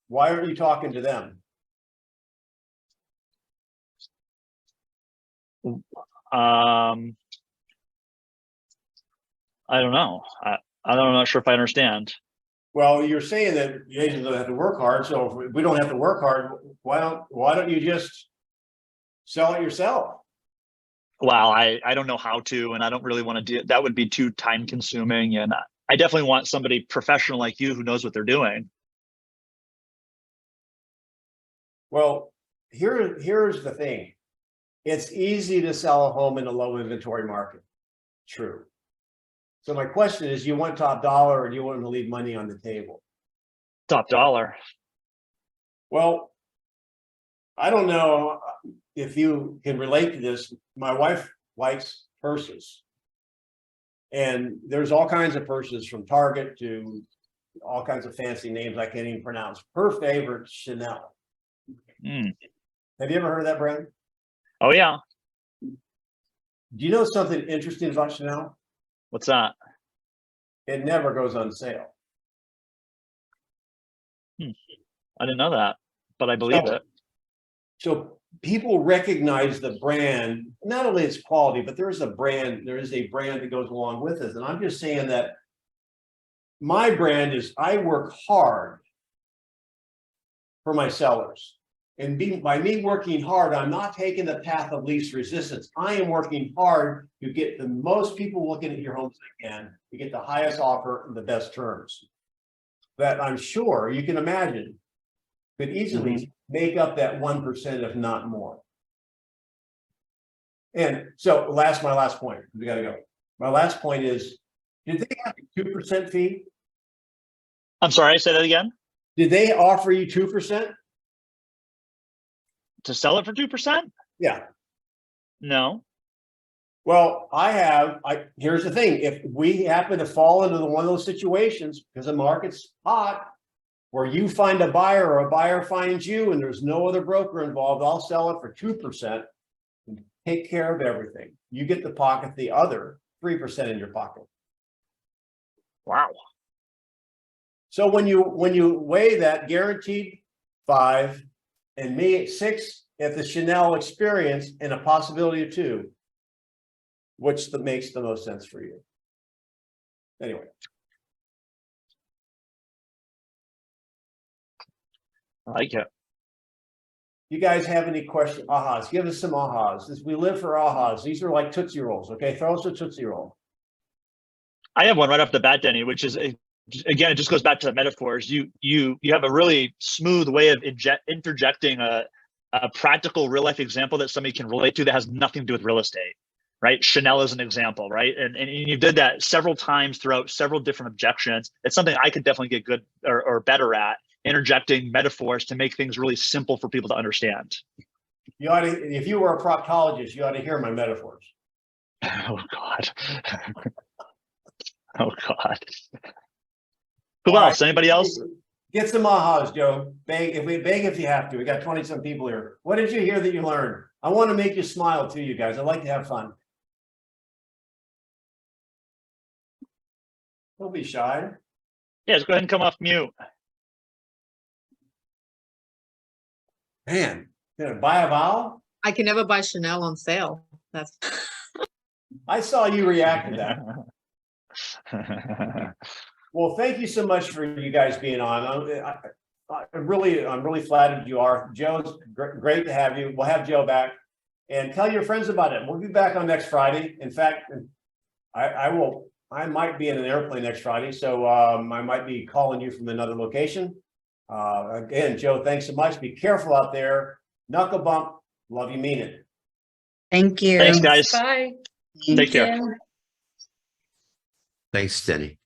Why aren't you talking to them? I don't know. I'm not sure if I understand. Well, you're saying that the agents don't have to work hard. So if we don't have to work hard, why don't you just sell it yourself? Well, I don't know how to, and I don't really want to do it. That would be too time consuming. And I definitely want somebody professional like you who knows what they're doing. Well, here's the thing. It's easy to sell a home in a low inventory market. True. So my question is, you want top dollar or do you want to leave money on the table? Top dollar. Well, I don't know if you can relate to this. My wife likes purses. And there's all kinds of purses from Target to all kinds of fancy names I can't even pronounce. Her favorite, Chanel. Have you ever heard of that brand? Oh, yeah. Do you know something interesting about Chanel? What's that? It never goes on sale. I didn't know that, but I believe it. So people recognize the brand, not only its quality, but there is a brand that goes along with it. And I'm just saying that my brand is, I work hard for my sellers. And by me working hard, I'm not taking the path of least resistance. I am working hard to get the most people looking at your homes I can, to get the highest offer and the best terms. That I'm sure you can imagine could easily make up that 1%, if not more. And so my last point, we got to go. My last point is, did they have a 2% fee? I'm sorry, say that again. Did they offer you 2%? To sell it for 2%? Yeah. No. Well, here's the thing. If we happen to fall into one of those situations, because the market's hot, where you find a buyer or a buyer finds you and there's no other broker involved, I'll sell it for 2% and take care of everything. You get to pocket the other 3% in your pocket. Wow. So when you weigh that guaranteed 5 and me at 6 at the Chanel experience and a possibility of 2, which makes the most sense for you? Anyway. I like it. You guys have any questions? Ahas, give us some ahas. We live for ahas. These are like Tootsie Rolls, okay? Throw us a Tootsie Roll. I have one right off the bat, Denny, which is, again, it just goes back to the metaphors. You have a really smooth way of interjecting a practical real life example that somebody can relate to that has nothing to do with real estate, right? Chanel is an example, right? And you did that several times throughout several different objections. It's something I could definitely get good or better at, interjecting metaphors to make things really simple for people to understand. You ought to, if you were a proctologist, you ought to hear my metaphors. Oh God. Oh God. Who else? Anybody else? Get some ahas, Joe. Beg if you have to. We got 20-some people here. What did you hear that you learned? I want to make you smile too, you guys. I like to have fun. Don't be shy. Yeah, just go ahead and come off mute. Man, gonna buy a vowel? I can never buy Chanel on sale. That's, I saw you react to that. Well, thank you so much for you guys being on. I'm really flattered you are. Joe's great to have you. We'll have Joe back, and tell your friends about it. We'll be back on next Friday. In fact, I might be in an airplane next Friday, so I might be calling you from another location. Again, Joe, thanks so much. Be careful out there. Knuckle bump. Love you, mean it. Thank you. Thanks, guys. Bye. Take care. Yeah. Thanks, Denny.